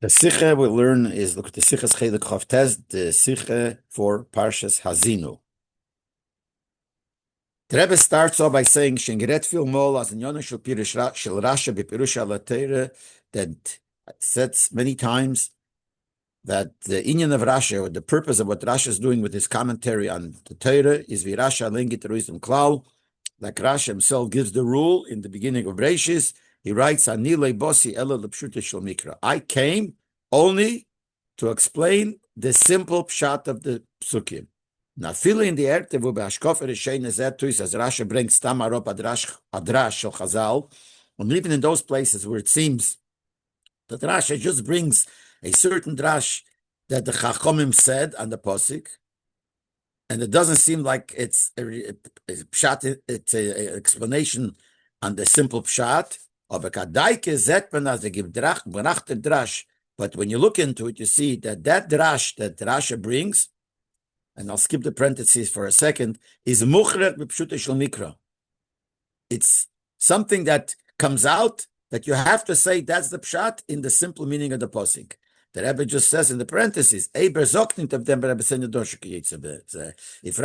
The Sikha we learn is, look at the Sikha's Chelik Chavtez, the Sikha for Parshas Hahazinu. The Rebbe starts off by saying, Shengeret fil mol as in Yonah shel Rasha b'Pirush al Torah, that says many times that the inyan of Rasha, or the purpose of what Rasha is doing with his commentary on the Torah, is v'Rasha lengit ruizim klal, like Rasha himself gives the rule in the beginning of Bereshis. He writes, Ani leibosi ela l'pshuta shel mikra. I came only to explain the simple pshat of the psukim. Now, filling in the Ertev u'be'ashkofer Rishein Ezetus, as Rasha brings Tam Arop Adrash Shel Chazal, and even in those places where it seems that Rasha just brings a certain drash that the Chachomim said on the posik, and it doesn't seem like it's a pshat, it's an explanation on the simple pshat. But when you look into it, you see that drash that Rasha brings, and I'll skip the parentheses for a second, is muchret b'pshuta shel mikra. It's something that comes out that you have to say that's the pshat in the simple meaning of the posik. The Rebbe just says in the parentheses, if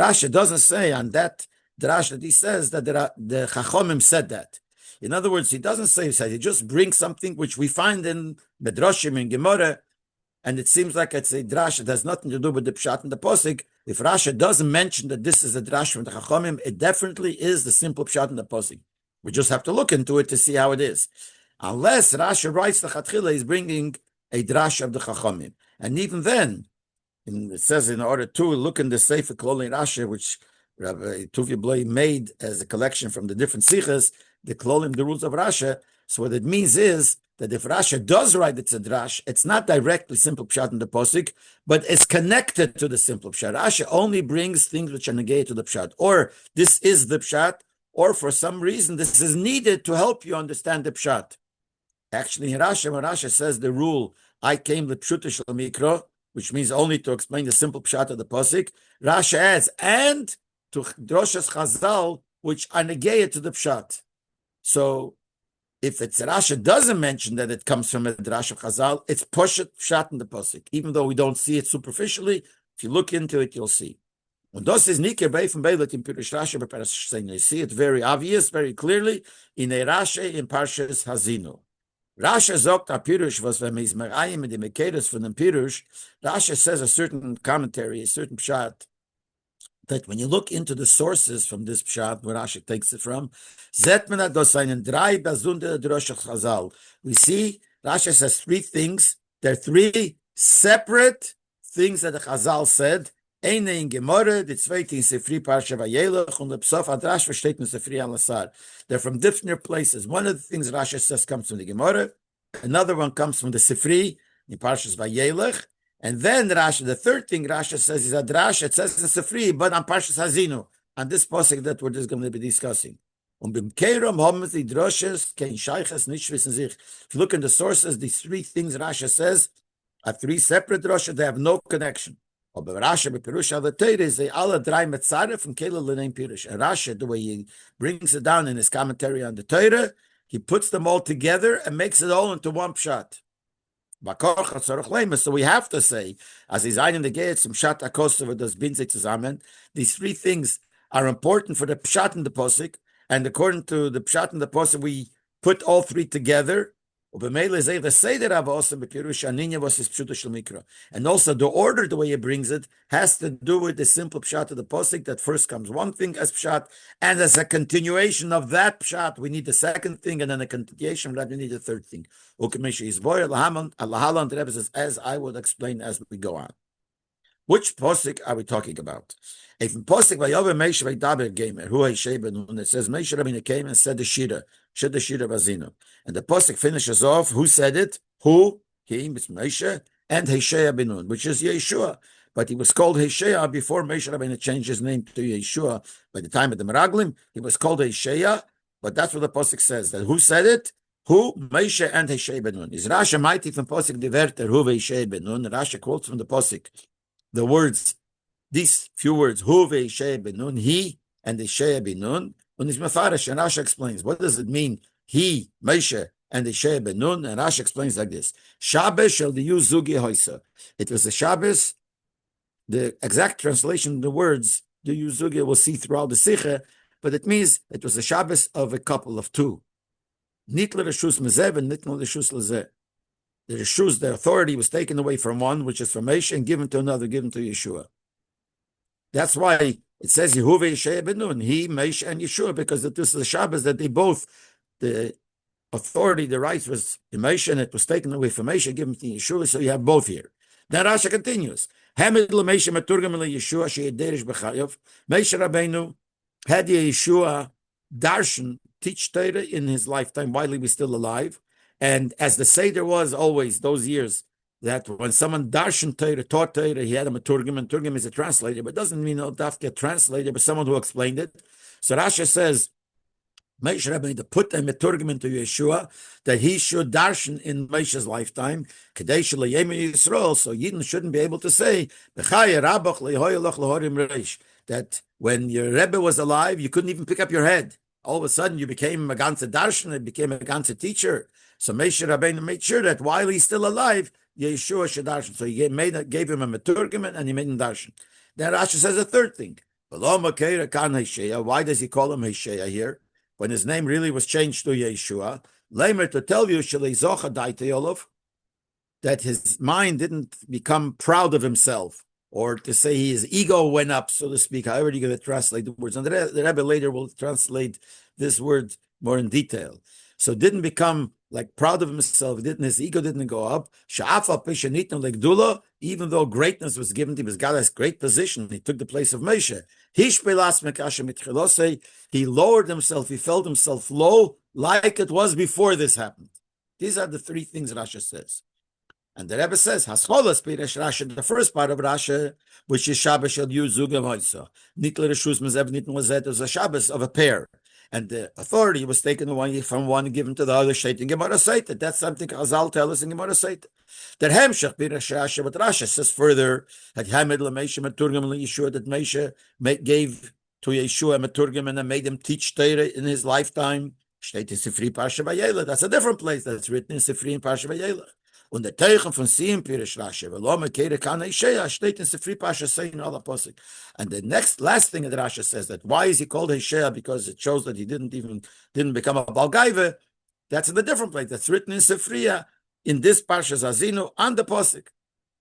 Rasha doesn't say on that drash that he says that the Chachomim said that. In other words, he doesn't say, he just brings something which we find in Medrashim and Gemara, and it seems like it's a drash that has nothing to do with the pshat and the posik. If Rasha doesn't mention that this is a drash from the Chachomim, it definitely is the simple pshat and the posik. We just have to look into it to see how it is. Unless Rasha writes the Chatchila, he's bringing a drash of the Chachomim. And even then, it says in order to look in the Sefer Kloli Rasha, which Rabbi Tuvia Blei made as a collection from the different sichas, the Klolim, the rules of Rasha. So what it means is that if Rasha does write it's a drash, it's not directly simple pshat in the posik, but it's connected to the simple pshat. Rasha only brings things which are negated to the pshat, or this is the pshat, or for some reason this is needed to help you understand the pshat. Actually, in Rasha, when Rasha says the rule, I came with pshuta shel mikro, which means only to explain the simple pshat of the posik, Rasha adds, and to droshes chazal, which are negated to the pshat. So, if it's Rasha doesn't mention that it comes from a drash of Chazal, it's poshet pshat in the posik. Even though we don't see it superficially, if you look into it, you'll see. When das is nikir bei from Beilat in Pirush Rasha b'Parshas Hazinu, you see it very obvious, very clearly in a Rasha in Parshas Hahazinu. Rasha zogt a Pirush was when he's merayim in the Mekeres from the Pirush. Rasha says a certain commentary, a certain pshat, that when you look into the sources from this pshat, where Rashi takes it from, we see Rashi says three things. There are three separate things that the Chazal said. Eine in Gemara, the zweite in Sefri Parsha Vayelech, und the Psof Adrash versteht in Sefri Al-Asar. They're from different places. One of the things Rashi says comes from the Gemara. Another one comes from the Sefri in Parshas Vayelech. And then Rasha, the third thing Rasha says is a drash. It says in Sefri, but on Parshas Hahazinu, on this pasuk that we're just going to be discussing. If you look in the sources, these three things Rasha says are three separate droshes. They have no connection. And Rasha, the way he brings it down in his commentary on the Torah, he puts them all together and makes it all into one pshat. So we have to say, as he's in the gate, some pshat akosav does binzik zusammen. These three things are important for the pshat and the posik, and according to the pshat and the posik, we put all three together. And also the order, the way he brings it, has to do with the simple pshat of the posik. That first comes one thing as pshat, and as a continuation of that pshat, we need the second thing, and then a continuation of that, we need the third thing. As I would explain as we go on. Which posik are we talking about? If in posik vayover Moshe vaydaber gamer, who Benun, it says Moshe Rabbeinu came and said the shira Hahazinu, and the posik finishes off. Who said it? Who? He, Moshe, and Benun, which is Yeshua. But he was called Hosea before Moshe Rabbeinu changed his name to Yeshua. By the time of the Meraglim, he was called Hosea. But that's what the posik says. That who said it? Who? Moshe and Benun. Is Rasha mighty from posik diverter? Who Benun? Rasha quotes from the posik the words, these few words, Hu ve'Yeshaya Benun, he and Yeshaya Benun, and his Mefarish, and Rasha explains, what does it mean, he, Moshe, and Hishaya ben Nun. And Rashi explains like this: Shabbos shall the use zugi hoisa. It was a Shabbos. The exact translation of the words the use zugi we'll see throughout the Sikha, but it means it was a Shabbos of a couple of two. Nit l'reshus mezev and nit l'reshus lezeh. The reshus, the authority was taken away from one, which is from Moshe, and given to another, given to Yeshua. That's why it says Yehuva Yeshaya ben Nun, he, Moshe, and Yeshua, because this is the Shabbos that they both, the authority, the rights was in Moshe, and it was taken away from Moshe, given to Yeshua, so you have both here. Then Rasha continues. Hamid l'Moshe maturgam l'Yeshua she'ederish b'chayav. Moshe Rabbeinu had Yeshua darshan, teach Torah in his lifetime while he was still alive. And as the Seder was always those years, that when someone darshan Torah, taught Torah, he had a maturgam, and turgam is a translator, but doesn't mean no daf get translated, but someone who explained it. So Rasha says, Moshe Rabbeinu to put a maturgam into Yeshua, that he should darshan in Moshe's lifetime, Kadesh l'yem Yisrael, so Yidden shouldn't be able to say, that when your Rebbe was alive, you couldn't even pick up your head. All of a sudden, you became a ganze darshan, and became a ganze teacher. So Moshe Rabbeinu made sure that while he's still alive, Yeshua should darshan. So he gave him a maturgam, and he made him darshan. Then Rashi says a third thing. Why does he call him Hishaya here, when his name really was changed to Yeshua? Leimer, to tell you, that his mind didn't become proud of himself, or to say his ego went up, so to speak, however you're going to translate the words. And the Rebbe later will translate this word more in detail. So didn't become like proud of himself, his ego didn't go up. Even though greatness was given to him, God has great position, he took the place of Moshe. He lowered himself, he felt himself low, like it was before this happened. These are the three things Rashi says. And the Rebbe says, Hascholas Pirish Rashi, the first part of Rashi, which is Shabbos shall use Zugam Hoysa. Nitler Reshus Mezev Nitn Lazet is a Shabbos of a pair. And the authority was taken away from one and given to the other. Shait in Gemara Seita. That's something Chazal tell us in Gemara Seita. That Hemshech Pirish Rashi, but Rashi says further, that Hamed LaMeshe Maturgam LaYeshua, that Meshe gave to Yeshua Maturgam and made him teach Torah in his lifetime. Shait in Sifri Parsha Vayelech. That's a different place that's written in Sifri and Parsha Vayelech. Und der Teichen von Siem Pirish Rashi, Veloma Kere Kana Isheya, steht in Sifri Pasha saying all the posik. And the last thing that Rashi says, that why is he called Isheya? Because it shows that he didn't become a Balgaiva. That's in a different place. That's written in Sifriya, in this Pasha Hahazinu, on the posik.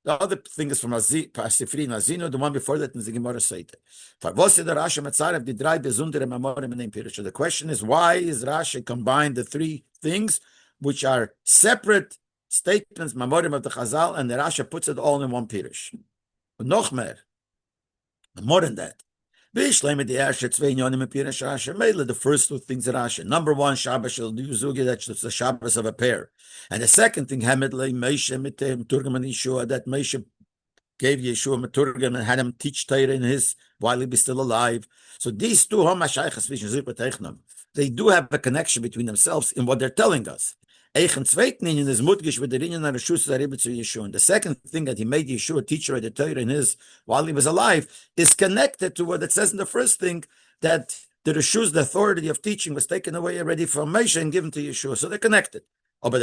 The other thing is from Sifri and Hahazinu, the one before that in the Gemara Seite. The question is, why is Rashi combined the three things which are separate statements, Mamorim of the Chazal, and the Rasha puts it all in one Pirish. Noch more than that. The first two things that Rasha. Number one, Shabbos shall do Zugi, that's the Shabbos of a pair. And the second thing, Hamed le Moshe mitem Turgam and Yeshua, that Moshe gave Yeshua Maturgam and had him teach Torah in his while he was still alive. So these two, they do have a connection between themselves in what they're telling us. And the second thing that he made Yeshua teacher of the Torah in his while he was alive is connected to what it says in the first thing, that the Reshus, the authority of teaching, was taken away already from Moshe and given to Yeshua. So they're connected. But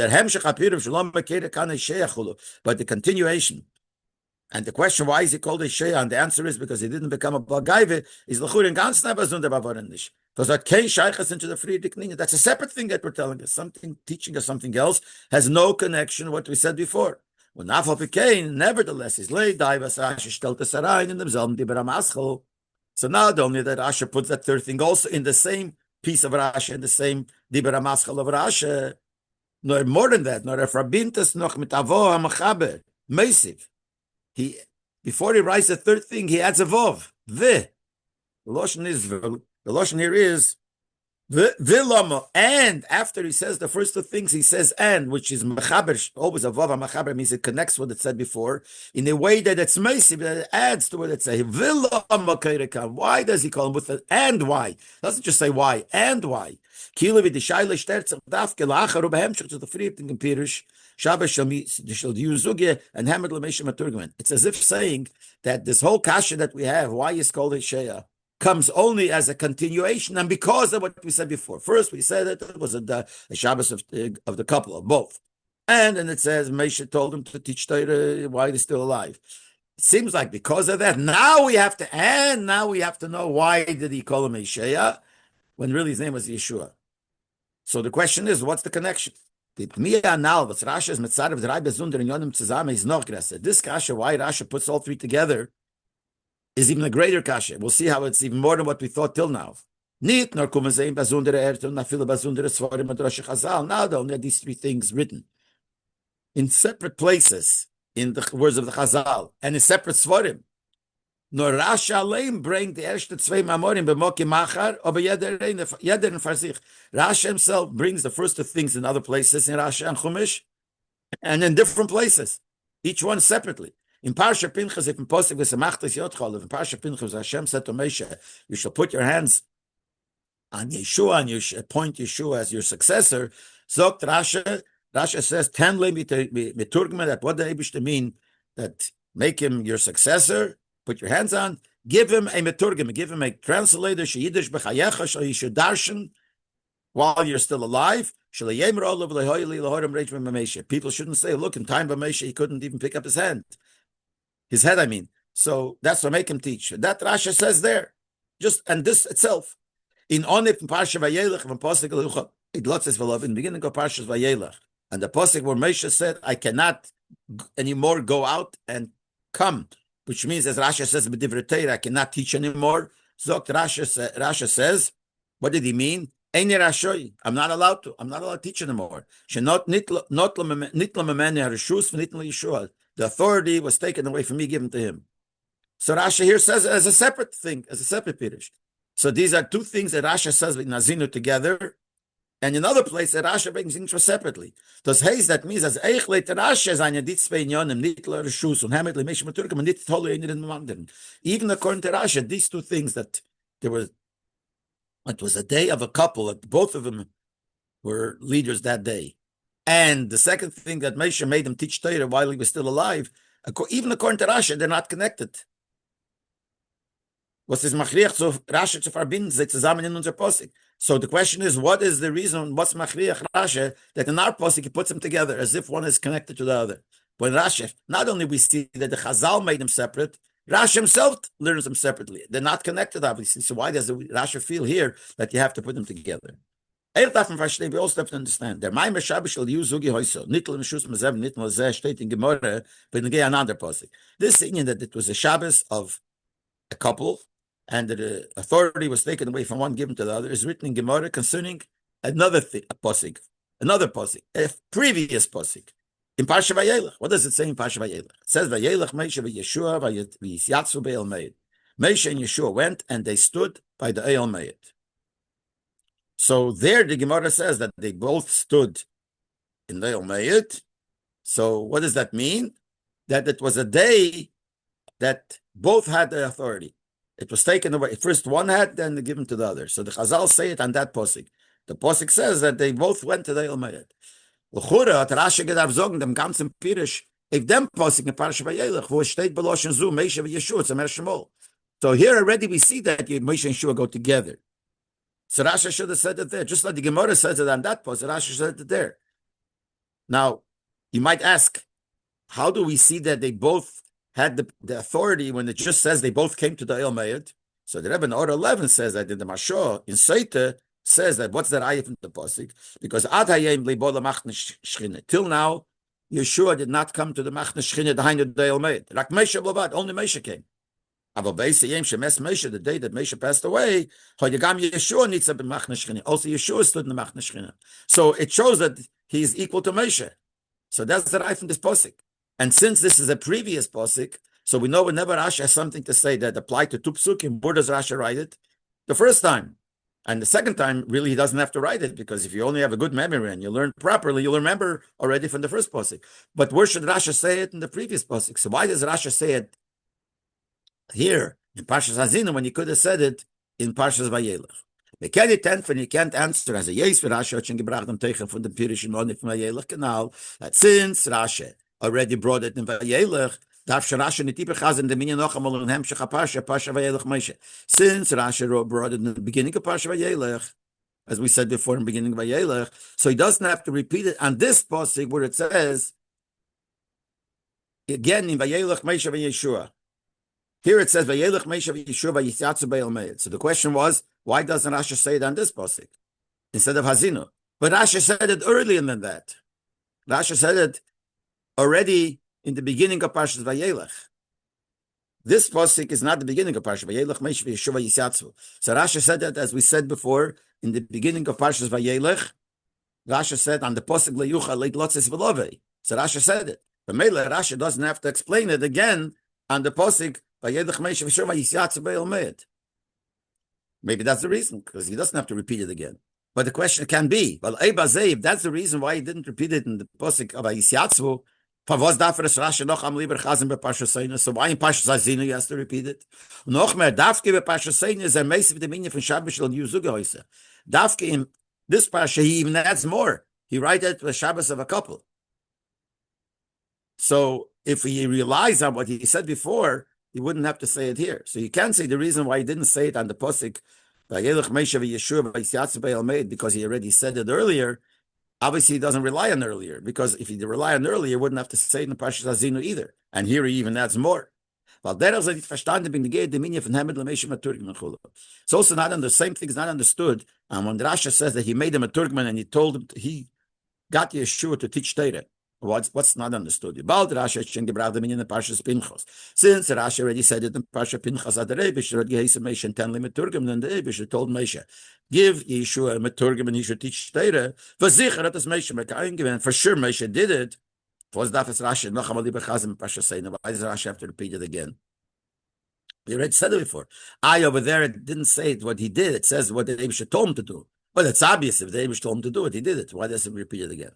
the continuation. And the question, why is he called a Shea? And the answer is because he didn't become a Balgaive. Is l'chur in ganz nicht. Because that came shaychas into the Frierdick Ninja. That's a separate thing that we're telling us. Something teaching us something else has no connection to what we said before. When Nafal became, nevertheless, is Leib, Rashi stellt es herein in demselben Dibra Maschel. So not only that Rashi puts that third thing also in the same piece of Rashi, in the same Dibra Maschel of Rashi, nor more than that, nor if Rabintas noch mit Avo HaMachaber, Meisiv. Before he writes the third thing, he adds a Vov. The Lashon here is Vilama, and after he says the first two things, he says and, which is Mechaber, always a Vav Mechaber, means it connects what it said before, in a way that it's Meisiv, that it adds to what it says. Vilama Keirekam. Why does he call him with the and why? Doesn't just say why, and why. Kilevi the Shaila Shterzer Dafke Lacharu Behemshach to the Frieding and Pirish. Shabbos shall use Zugya and Hamed Lamesha Maturgman. It's as if saying that this whole kasha that we have, why is called a Shea? comes only as a continuation, and because of what we said before. First, we said that it was a Shabbos of the couple, of both. And then it says, Moshe told him to teach Torah while he's still alive. It seems like because of that, now we have to know why did he call him Yeshaya when really his name was Yeshua. So the question is, what's the connection? This kasha, why Rasha puts all three together, is even a greater kasha. We'll see how it's even more than what we thought till now. Now there only these three things written in separate places in the words of the Chazal and in separate svarim. Nor Rasha allein bring the erste zwei Mamorim b'moki machar, aber jeder in Farzich. Rasha himself brings the first two things in other places in Rasha and Chumash, and in different places, each one separately. In Parsha Pinchas, if in Posek v'semachtes yotchol, in Parsha Pinchas, Hashem said to Moshe, you shall put your hands on Yeshua, and you should appoint Yeshua as your successor. Zogt Rasha says, Tenle miturgma, that what the Eibishter mean, that make him your successor, put your hands on, give him a meturgim, give him a translator, sheyidish b'chayecha, so he should darshan while you're still alive. People shouldn't say, look, in time of Moshe, he couldn't even pick up his head, I mean. So that's what make him teach. That Rasha says there. And this itself. In Onif, in Parsha Vayelech, when Pasuk Elucha, it lots says, in the beginning of Parsha Vayelech, and the Pasuk where Moshe said, I cannot anymore go out and come, which means, as Rasha says, I cannot teach anymore. Zokt Rasha says, what did he mean? I'm not allowed to teach anymore. The authority was taken away from me, given to him. So Rasha here says it as a separate thing, as a separate pirish. So these are two things that Rasha says with Hahazinu together, and in other places that Rasha brings things separately. Does Hayes that means as Eichle Rasha is eine dit zwei Yonim nitler Reshus und Hamet lemesh maturkim and nit totally in the. Even according to Rasha, these two things that there was. It was a day of a couple, that both of them were leaders that day. And the second thing that Moshe made him teach Torah while he was still alive, even according to Rasha, they're not connected. Was is machriach so Rasha zu verbinden, sie zusammen in unser Posik. So the question is, what is the reason, what's machriach Rasha, that in our Posik he puts them together as if one is connected to the other. When Rasha, not only we see that the Chazal made them separate, Rasha himself learns them separately. They're not connected, obviously. So why does Rasha feel here that you have to put them together? We also have to understand. Der Maimer Shabbos shall use Zugi Hoyso. Nitl in Shus Mazev, Nitl Zeh, steht in Gemara, but in another Posik. This Indian that it was a Shabbos of a couple, and the authority was taken away from one given to the other, is written in Gemara concerning another Posik, a previous Posik. In Parsha Vayelech, what does it say in Parsha Vayelech? It says Vayelech Moshe v'Yeshua v'Yisyatzu be'el Meid. Moshe and Yeshua went and they stood by the El Meid. So there the Gemara says that they both stood in the El Meid. So what does that mean? That it was a day that both had the authority. It was taken away. First one had, then given to the other. So the Chazal say it on that posik. The posik says that they both went to the El Meid. L'chura hat Rasha gedarf sagen, dem ganzen Pirish, if dem posik in Parsha Vayelech, wo es steht Beloshen Zu, Moshe v'Yeshua, it's a Mer Shemol. So here already we see that Moshe and Yeshua go together. So Rasha should have said it there, just like the Gemara says it on that post. Rasha said it there. Now, you might ask, how do we see that they both had the authority when it just says they both came to the El Meid? So the Rebbe in Order 11 says that in the Mashah, in Seita, says that, what's that ayah from the Pasuk? Because Ad Hayem Leibo Lamachne Shchine. Till now, Yeshua did not come to the Machne Shchine, the El Meid. Rak Moshe Blavad, only Moshe came. Aber Beis Yem Shemes Moshe, the day that Moshe passed away, Hoyagam Yeshua needs to be Machne Shchine. Also Yeshua stood in the Machne Shchine. So it shows that he is equal to Moshe. So that's the ayah from this Pasuk. And since this is a previous Pasuk, so we know whenever Rasha has something to say that applied to two psukim, where does Rasha write it? The first time. And the second time, really, he doesn't have to write it, because if you only have a good memory and you learn properly, you'll remember already from the first Pasuk. But where should Rasha say it in the previous Pasuk? So why does Rasha say it here in Parshas Hahazinu when he could have said it in Parshas Vayelech? We can't answer as a yes for Rasha hat schon gebracht am Teichen von dem Pirish in Onif Vayelech Kanal, that since Rasha already brought it in Vayelech, Since Rashi brought it in the beginning of Parsha Vayelech, as we said before in the beginning of Vayelech, so he doesn't have to repeat it on this pasuk where it says, again in Vayelech Moshe Vayeshua. Here it says Vayelech Moshe Vayeshua Vayitzatzu Be'el. So the question was, why doesn't Rashi say it on this pasuk instead of Hahazinu? But Rashi said it earlier than that. Rashi said it already in the beginning of Parshas Vayelech. This pasuk is not the beginning of Parshas Vayelech Moshe Vayeshua Vayitzatzu. So Rashi said that, as we said before, in the beginning of Parshas Vayelech, Rashi said on the pasuk Leyucha Leit Lotzes V'Lovei. So Rashi said it. But Mele Rashi doesn't have to explain it again on the pasuk Vayelech Moshe Vayeshua Vayitzatzu Be'el Me'ed. Maybe that's the reason, because he doesn't have to repeat it again. But the question can be, well, if that's the reason why he didn't repeat it in the pasuk of Vayitzatzu, so why in Parshas Hahazinu he has to repeat it? Noch mehr, Dafke bei Parshas Hahazinu is a meise with the meaning from Shabbos shel Yuzuge hoise. Dafke in this parsha, he even adds more. He writes it with Shabbos of a couple. So if he relies on what he said before, he wouldn't have to say it here. So you can't say the reason why he didn't say it on the pasuk because he already said it earlier. Obviously, he doesn't rely on earlier, because if he rely on earlier, he wouldn't have to say it in Parshas Hahazinu either. And here he even adds more. It's also not the same thing is not understood. And when Rasha says that he made him a Turkman and he told him he got Yeshua to teach Torah, what's not understood? Since Rashi already said it in Parsha Pinchas, the Rabbi told Moshe, give Yeshua a Turkman and he should teach Torah. For sure Moshe did it. Why does Rashi have to repeat it again? We already said it before. Over there, it didn't say it, what he did. It says what the Leib told him to do. Well, it's obvious if the Leib told him to do it, he did it. Why does he repeat it again?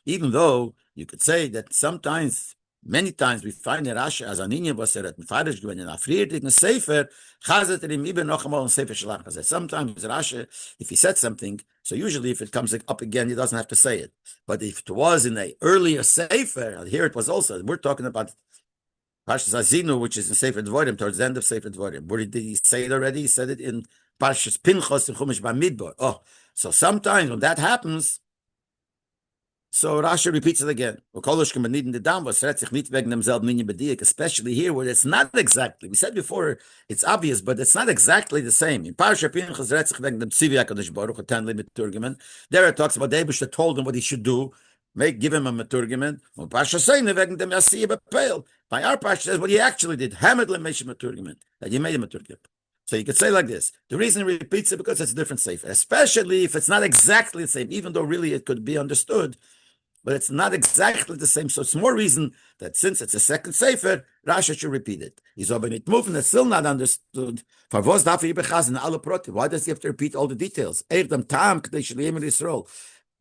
Even though you could say that sometimes, many times we find that Rashi as an inyan was that Mefarish given in Afriyat in a Sefer, Chazat him even noch einmal in Sefer Shalach. Sometimes Rashi, if he said something, so usually if it comes up again, he doesn't have to say it. But if it was in an earlier Sefer, here it was also, we're talking about Parshas Hahazinu, which is in Sefer Dvorim, towards the end of Sefer Dvorim. Where did he say it already? He said it in Parshas Pinchas in Chumash Bamidbar. Oh, so sometimes when that happens, so Rashi repeats it again. Especially here where it's not exactly. We said before it's obvious, but it's not exactly the same. In Parashat Pinchas, there it talks about the Eibush that told him what he should do. Give him a meturgiman. By our Parsha says what he actually did. That he made a meturgiman. So you could say like this. The reason he repeats it because it's a different sefer, especially if it's not exactly the same, even though really it could be understood. But it's not exactly the same. So it's more reason that since it's a second sefer, Rashi should repeat it. He's over it moving, it's still not understood. Why does he have to repeat all the details?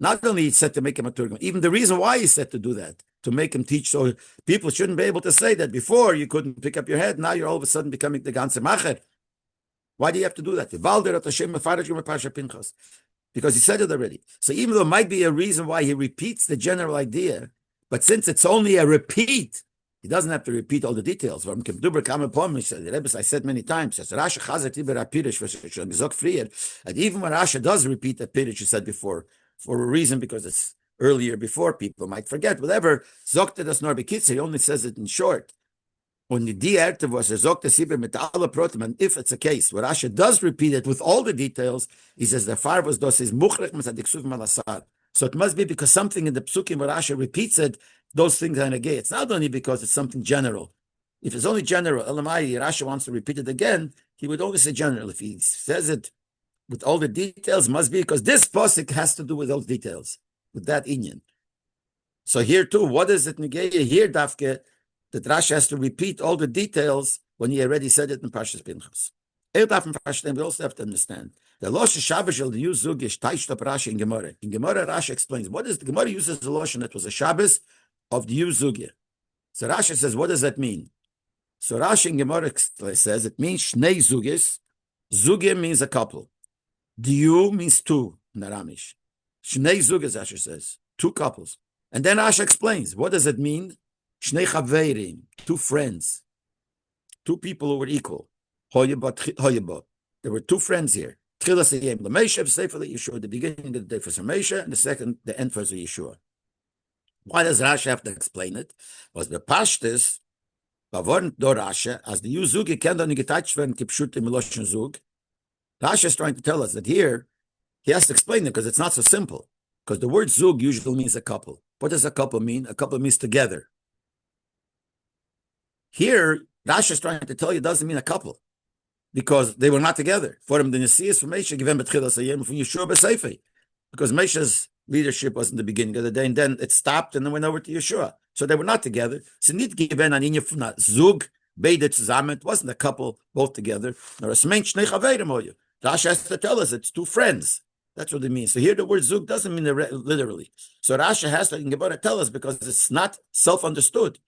Not only he said to make him a Turkman, even the reason why he said to do that, to make him teach, so people shouldn't be able to say that before you couldn't pick up your head, now you're all of a sudden becoming the ganze Macher. Why do you have to do that? Because he said it already. So even though it might be a reason why he repeats the general idea, but since it's only a repeat, he doesn't have to repeat all the details. I said many times, and even when Rasha does repeat the Pirish he said before, for a reason, because it's earlier before, people might forget, whatever, Zokte das nor bekitzer, he only says it in short. When the dierte was Zokte Sibir mit alle Protem, and if it's a case where Rasha does repeat it with all the details, he says the far was dos is muchrech masadik malasar. So it must be because something in the psukim where Rasha repeats it, those things are negate. It's not only because it's something general. If it's only general, Elamai, Rasha wants to repeat it again, he would always say general. If he says it with all the details, must be because this posik has to do with those details, with that inyan. So here too, what is it negate here, Dafke, that Rashi has to repeat all the details when he already said it in Parshas Pinchas. We also have to understand the Losh Shabbos shel the Yuzug is taished up Rashi in Gemara. In Gemara, Rashi explains what is the Gemara uses the Losh, and it was a Shabbos of the Yuzug. So Rashi says, what does that mean? So Rashi in Gemara says it means Shnei Zugis. Zugim means a couple. Diu means two in Aramish. Shnei Zugis, Rashi says, two couples. And then Rashi explains, what does it mean? Shnei chaverim, two friends, two people who were equal. Hoyeba. There were two friends here. Tchilas hayem l'Moshe, Sefer Yeshua, the beginning of the day for Moshe, and the second, the end for Yeshua. Why does Rashi have to explain it? Was the Pashtus, Bavorn do Rashi, as the Yuzugi can don't getouched werden kipshut im Loshon Zug. Rashi is trying to tell us that here, he has to explain it because it's not so simple. Because the word Zug usually means a couple. What does a couple mean? A couple means together. Here, Rashi is trying to tell you it doesn't mean a couple. Because they were not together. For him, the Nesias from Moshe given betchilas hayem from Yeshua b'Seifei. Because Moshe's leadership was in the beginning of the day, and then it stopped, and then went over to Yeshua. So they were not together. So nicht given an inye von Zug, beide zusammen. It wasn't a couple, both together. Nor es mensch shnei chaverim hoyu. Rashi has to tell us it's two friends. That's what it means. So here the word Zug doesn't mean literally. So Rashi has to in Gemara tell us because it's not self-understood.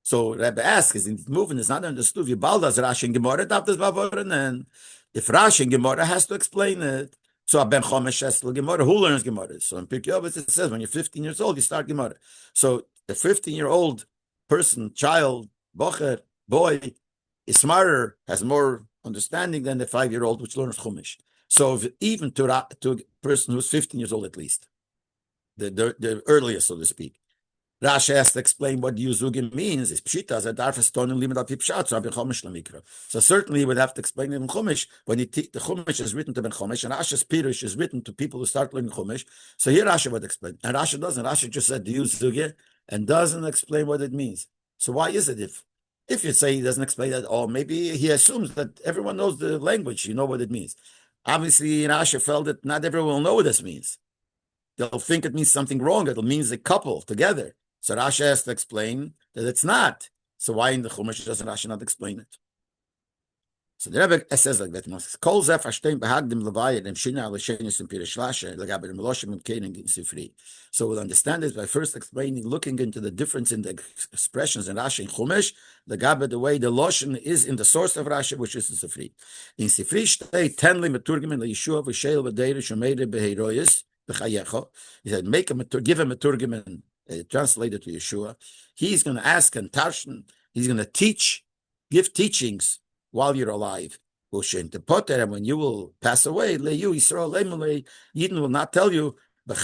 So Rabbi asks, is in moving is not understood. You baldas Rashi and Gemara, and if Rashi and Gemara has to explain it, so Ben Chomesh has to Gemara. Who learns Gemara? So in Pirkei Avos it says when you're 15 years old, you start Gemara. So the 15-year-old person, child, bocher, boy, is smarter, has more understanding than the 5-year-old which learns Chumash. So even to a person who's 15 years old at least, the earliest, so to speak. Rashi has to explain what Yuzugim means. Is pshita as a darfas tonim limit al pipshat so Ben Chomesh lamikra. So certainly he would have to explain it in Chumash when the Chumash is written to Ben Chomesh and Rashi's Pirush is written to people who start learning Chumash. So here Rashi would explain, and Rashi doesn't. Rashi just said the Yuzugim and doesn't explain what it means. So why is it if you say he doesn't explain that at all? Maybe he assumes that everyone knows the language, you know what it means. Obviously, Rashi felt that not everyone will know what this means. They'll think it means something wrong. It means a couple together. So Rashi has to explain that it's not. So why in the Chumash doesn't Rashi not explain it? So the Rebbe says like that. Kol zeh verstehen behagdim levayet dem shina al shenis in Pirish Rashi legabe dem loshim and kein in Sifri. So we'll understand this by first explaining, looking into the difference in the expressions in Rashi and Chumash, legabe the way the loshim is in the source of Rashi, which is in Sifri. In Sifri shtei tenli meturgimin leYeshua v'sheil v'deir shemeire beheiroyes b'chayecho. He said, give him a turgimin. Translated to Yeshua, he's going to ask and tarshan, he's going to give teachings while you're alive. And when you will pass away, Yidden will not tell you, in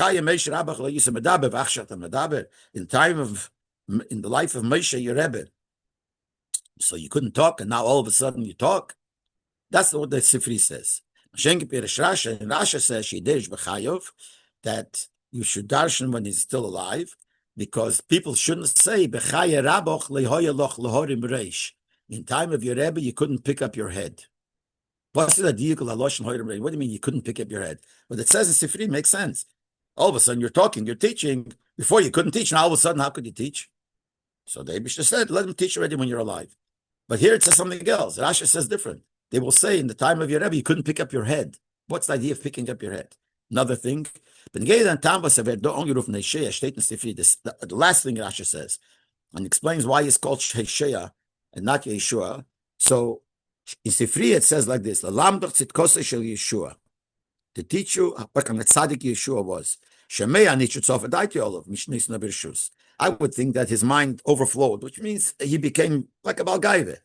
the life of Moshe, your Rebbe. So you couldn't talk, and now all of a sudden you talk. That's what the Sifri says. Rashi says, that you should darshan when he's still alive, because people shouldn't say, in time of your Rebbe, you couldn't pick up your head. What do you mean you couldn't pick up your head? What it says in Sifri makes sense. All of a sudden you're talking, you're teaching. Before you couldn't teach, now all of a sudden how could you teach? So the Abishta said, let them teach already when you're alive. But here it says something else. Rashi says different. They will say in the time of your Rebbe, you couldn't pick up your head. What's the idea of picking up your head? Another thing, the last thing Rashi says, and explains why it's called Hesheya and not Yeshua. So in Sifri it says like this: Yeshua, to teach you what kind of tzaddik Yeshua was. I would think that his mind overflowed, which means he became like a Balgaive,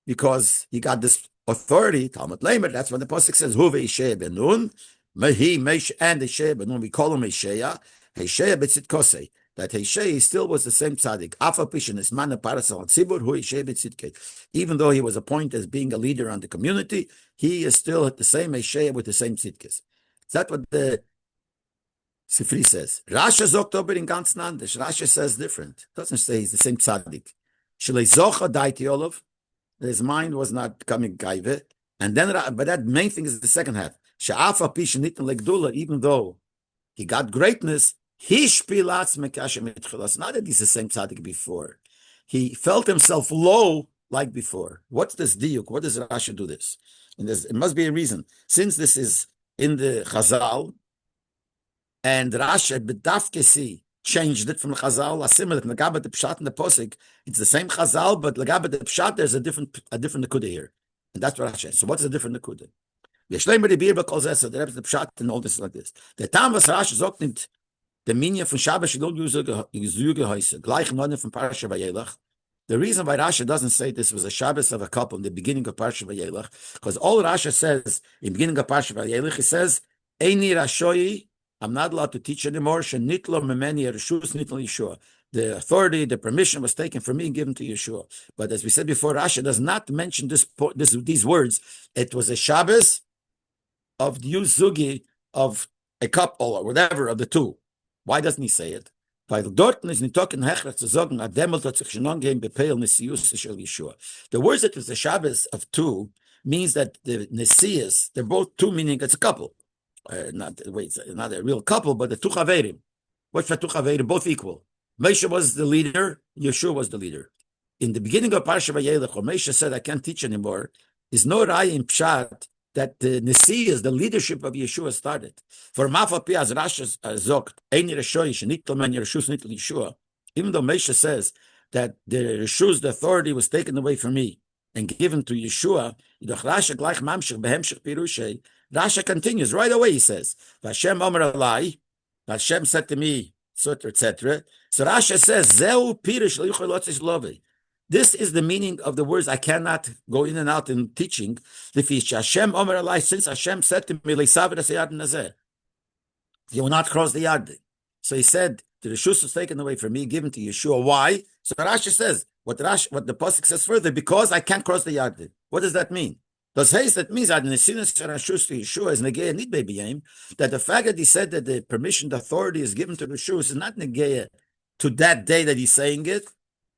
because he got this authority. Talmud Leib, that's what the pasuk says. Hu ve'Yeshaya benun. Mehi, Mesh, and Hesheya, but when we call him Hesheya betzit kosei, that Hesheya still was the same tzaddik. Afa pishin is man parasal tzibur hu Hesheya betzitke. Even though he was appointed as being a leader on the community, he is still the same Hesheya with the same tzitkes. That's what the Sifri says. Rashi zogt over in ganz nandish. Rashi says different. Doesn't say he's the same tzaddik. Shlei zocha daiti olav. His mind was not coming gaive. And then, but that main thing is the second half. Even though he got greatness, not that he's the same tzaddik before. He felt himself low like before. What's this diuk? What does Rashi do this? And it must be a reason. Since this is in the Chazal, and Rashi b'dafkesi changed it from the Chazal, asimilat legabe the pshat and the posik. It's the same Chazal, but legabe the pshat, there's a different nekuda here, and that's what Rashi says. So what's the different nekuda? The Rebbe the pshat and all this like this. The Tam was Rashi sagt nicht the meaning from Shabbos should not use gleich none from Parashat Vayelech. The reason why Rasha doesn't say this was a Shabbos of a couple in the beginning of Parashat Vayelech, because all Rasha says in the beginning of Parashat Vayelech, he says, Eini Rashoyi, I'm not allowed to teach anymore. Shenitlo memeni ereshus nitlo Yeshua. The authority, the permission was taken from me and given to Yeshua. But as we said before, Rasha does not mention these words. It was a Shabbos of the Zugi of a couple or whatever of the two. Why doesn't he say it? The words that was the Shabbos of two means that the Nesias, they're both two, meaning it's a couple. Not a real couple, but the two Chaverim. What's the two Chaverim? Both equal. Moshe was the leader, Yeshua was the leader. In the beginning of Parashat Vayelech, when Moshe said, I can't teach anymore, is no raya in Pshat that the Nesias, the leadership of Yeshua started. For Mafapi as Rashi zogt, Eini Reshoy, Shenitl Men Yereshus Nitl Yeshua, even though Moshe says that the Reshus, the authority, was taken away from me and given to Yeshua, Rasha continues right away. He says, "Vashem Omer Alai," Hashem said to me, etc. So Rasha says, "Zeu Pirish Leichol Lotzis Lovi." This is the meaning of the words. I cannot go in and out in teaching. Hashem Omer Alai, since Hashem said to me, "Leisav Yad Nazeh," you will not cross the yard. So he said, the Reshus was taken away from me, given to Yeshua. Why? So Rashi says, what the pasuk says further, because I can't cross the yard. What does that mean? That means that Yeshua is negaya nid bebiyim, that the fact that he said that the permission, the authority is given to the Reshus is not negaya to that day that he's saying it,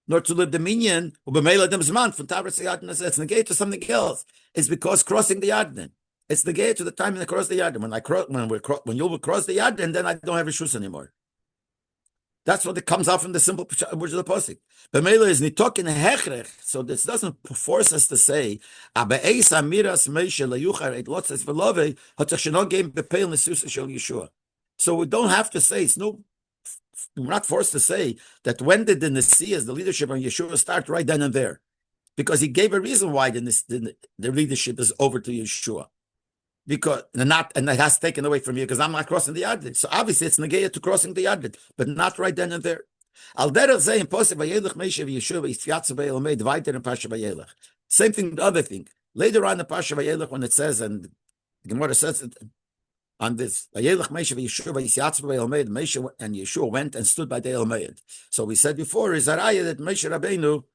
nor to the dominion of b'meila dem zman from Tavras Yadin. It's negaya to something else. It's because crossing the Yadin. It's negaya to the time when I cross the Yadin. When you will cross the Yadin, then I don't have Reshus anymore. That's what it comes out from the simple words of the pasuk. B'meila is nitok in hechrech. So this doesn't force us to say, "Abeis amiras Moshe leyuchar et lotzes v'lovei hatzach sheno geim bepeil nesusa shel Yeshua." So we don't have to say we're not forced to say that when did the Nesias, the leadership of Yeshua, start right then and there, because he gave a reason why the leadership is over to Yeshua. Because and it has taken away from you because I'm not crossing the yard. So obviously it's negaya to crossing the yard, but not right then and there. Al derech zeh in posek vayelech Moshe v'Yeshua v'Yitzyatzu b'Elamei divided in Parsha Vayelech. Same thing, the other thing. Later on in Parsha Vayelech, when it says, and the Gemara says it on this, Vayelech Moshe v'Yeshua v'Yitzyatzu b'Elamei, Moshe and Yeshua went and stood by the Elamei. So we said before is a raya that Moshe Rabbeinu,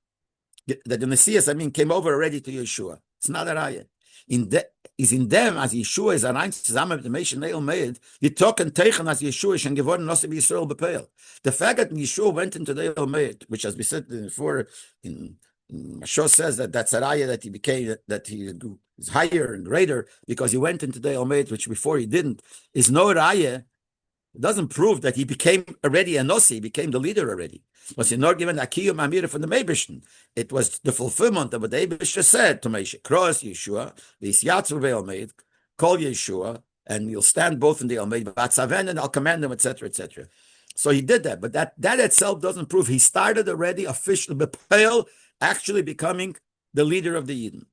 that the Messias, came over already to Yeshua. It's not a raya. In them, as Yeshua is allein zusammen mit dem Menschen Neil made, die Token Teichen as Yeshua is schon geworden, Nossi Yisrael bepeil. The fact that Yeshua went into the Neil made, which as we said before, in Mashos says that's a raya that he became, that he is higher and greater because he went into the Neil made, which before he didn't, is no raya. It doesn't prove that he became already a Nossi, he became the leader already. Was he not given Akiyum Amira from the Meibishten? It was the fulfillment of what the Eibishter said to Moshe, cross Yeshua, V'Yisyatzu v'Elmeid, call Yeshua, and you'll stand both in the Elmeid, Batzaven, and I'll command them, etc., etc. So he did that, but that itself doesn't prove he started already officially, Bepel, actually becoming the leader of the Eden.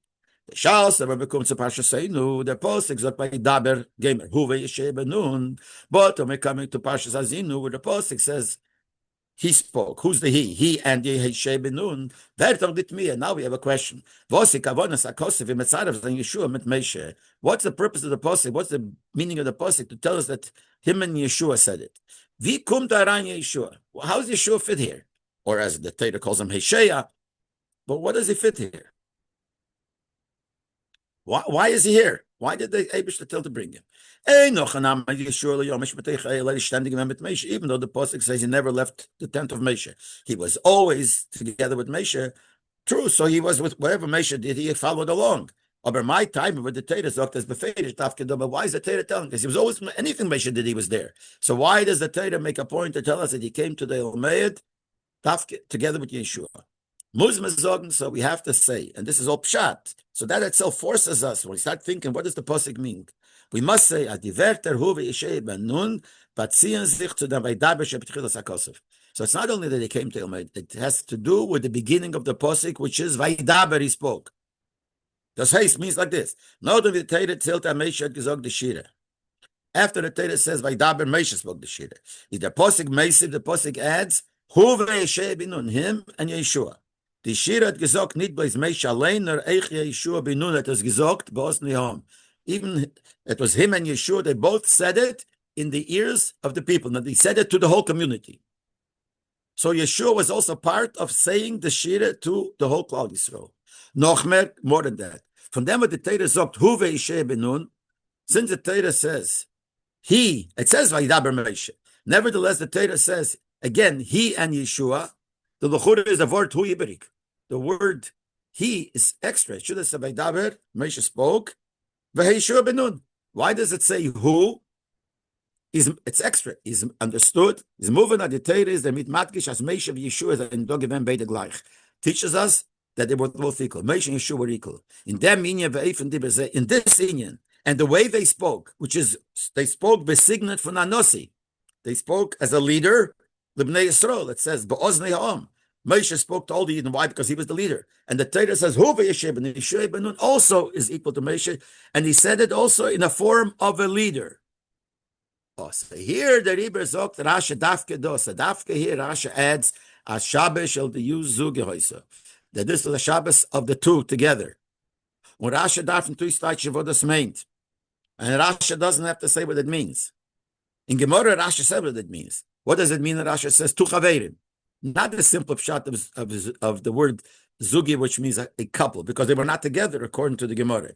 The Shals, the Rabbi comes to Parsha Seinu, the post exhort by Daber, Gamer, Huve Yesheba Nun, but when we're coming to Parsha Hahazinu, where the post says, he spoke. Who's the he? He and Yeshua ben Nun. And now we have a question. What's the purpose of the pasuk? What's the meaning of the pasuk to tell us that him and Yeshua said it? How does Yeshua fit here? Or as the Torah calls him, Hesheya. But what does he fit here? Why is he here? Why did the Eibush tell to bring him? Even though the pasuk says he never left the tent of Moshe, he was always together with Moshe. True, so he was with whatever Moshe did, he followed along. But my time with the Torah zogt as beferish tafkedom. But why is the Torah telling? Because he was always, anything Moshe did, he was there. So why does the Torah make a point to tell us that he came to the Elmeid together with Yeshua? So we have to say, and this is all pshat. So that itself forces us, when we start thinking, what does the pasuk mean? We must say, so it's not only that he came to Elmeid, it has to do with the beginning of the pasuk, which is Vaydaber, he spoke. Das heißt, means like this. Not only the Torah zählt Moshe hat gesagt, the Shira. After the Torah says, Vaydaber Moshe spoke the Shira. If the Posik Meisiv, the Posik adds, Hu ve'yesheh binun, him and Yeshua. Die Shira hat gesagt, nicht bloß Moshe allein, nor eich Yeshua binun hat es gesagt, Bos Nihom. Even, it was him and Yeshua, they both said it in the ears of the people. Now, they said it to the whole community. So Yeshua was also part of saying the Shira to the whole Klal Yisrael. Noch more than that. From them, what the Torah sagt, Hu ve'yesheh binun, since the Torah says, it says Vaydaber Moshe. Nevertheless, the Torah says, again, he and Yeshua, the Lechura is the word Hu Yiberik. The word he is extra. It should have said Vaydaber, Moshe spoke, V'Yeshua benun. Why does it say who? It's extra. He's understood. He's moving at the Torah is the mitmatkish as Moshe Yeshua is in Dogiven Beide gleich. Teaches us that they were both equal. Moshe and Yeshua were equal. In them inyan ve'efen dibazeh, in this inyan, and the way they spoke, which is they spoke besigned for Nanosi. They spoke as a leader, Libnei Yisrael. It says Ba'oznei Ha'am. Moshe spoke to all the Yidden. Why? Because he was the leader. And the Torah says, Hu ve'yesheh benun. Yeshua benun also is equal to Moshe. And he said it also in a form of a leader. Oh, so here the Rebbe sagt, Rasha dafke dos. Dafke here, Rasha adds, as Shabbos shall the use zugehoisa. That this is the Shabbos of the two together. When Rasha darf tu ist what das meint. And Rasha doesn't have to say what it means. In Gemara, Rasha said what it means. What does it mean that Rasha says, tu chaverim? Not the simple shot of the word zugi, which means a couple, because they were not together according to the Gemara.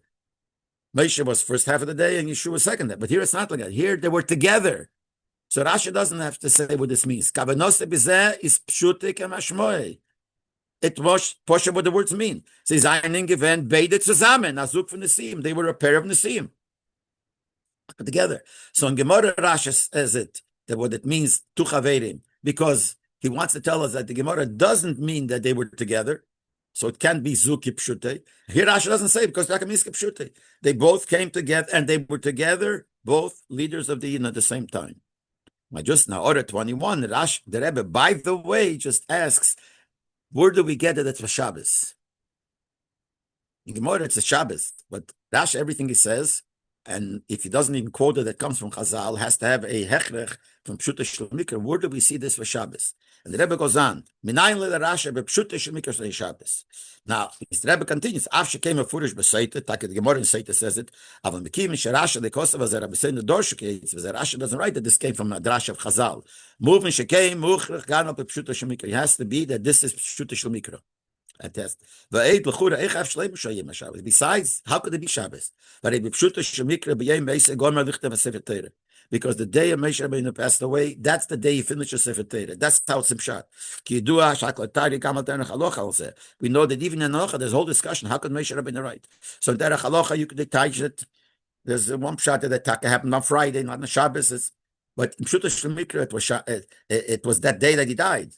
Moshe was first half of the day and Yeshua was second half. But here it's not like that. Here they were together. So Rasha doesn't have to say what this means. Kavanose bizeh is pshutik and mashmoy. It was Posha what the words mean. Sie seien gewähnt beide zusammen, Azuk von Nesim. They were a pair of Nesim. Together. So in Gemara, Rasha says it, that what it means, tu chaverim, because he wants to tell us that the Gemara doesn't mean that they were together. So it can't be Zuki Pshute. Here Rasha doesn't say because Pshute. They both came together and they were together, both leaders of the Yin at the same time. Just now, order 21, the Rebbe, by the way, just asks, where do we get it? It's a Shabbos. In Gemara, it's a Shabbos. But Rasha, everything he says, and if he doesn't even quote it, that comes from Chazal, has to have a hechrech from Pshute Shlomikra. Where do we see this for Shabbos? And the Rebbe goes on, Minayin le Rasha b'Pshute Shlomikra Shabbos. Now, the Rebbe continues, After came a furish b'Seita, the Gemara in Seita says it, Aval Mekim Sherasha the Kosta was Rabbi saying the Dorshuk, Rasha doesn't write that this came from a drash of Chazal. Moving Shekem Muchrech Gana b'Pshute Shlomikra. It has to be that this is Pshute Shlomikra. A test. Besides, how could it be Shabbos? Because the day of Moshe Rabbeinu passed away, that's the day he finished the Sefer Torah. That's how it's shot. We know that even in Halacha, there's a whole discussion. How could Moshe Rabbeinu write? So in Derech Halacha, you could detach it. There's one shot that happened on Friday, not on Shabbos. But in Pshuta Shemikra, it was that day that he died.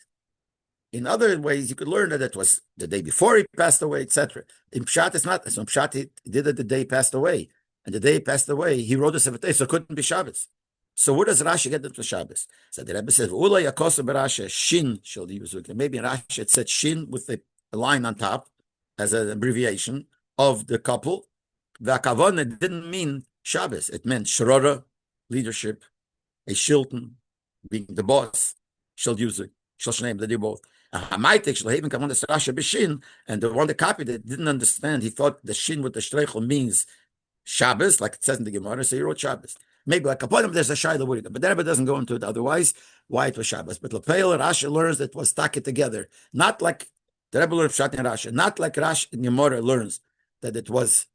In other ways, you could learn that it was the day before he passed away, etc. In Pshat, it's not. So in Pshat, he did it the day he passed away. And the day he passed away, he wrote the Sefer Torah, so it couldn't be Shabbos. So where does Rashi get it for Shabbos? So the Rebbe says, Ula yakosa b'Rashi, shin shall use. Maybe in Rashi it said shin with a line on top as an abbreviation of the couple. The Kavon didn't mean Shabbos. It meant Shrora, leadership, a Shilton, being the boss, shall use it. Shall name that they both. And the one that copied it didn't understand. He thought the shin with the shreichel means Shabbos, like it says in the Gemara, so he wrote Shabbos. Maybe like a point of there's a shayla word, but the Rebbe doesn't go into it otherwise, why it was Shabbos. But Lepeil, Rashi learns that it was stuck together. Not like the Rebbe learns Pshat in Rashi, not like Rashi in Gemara learns that it was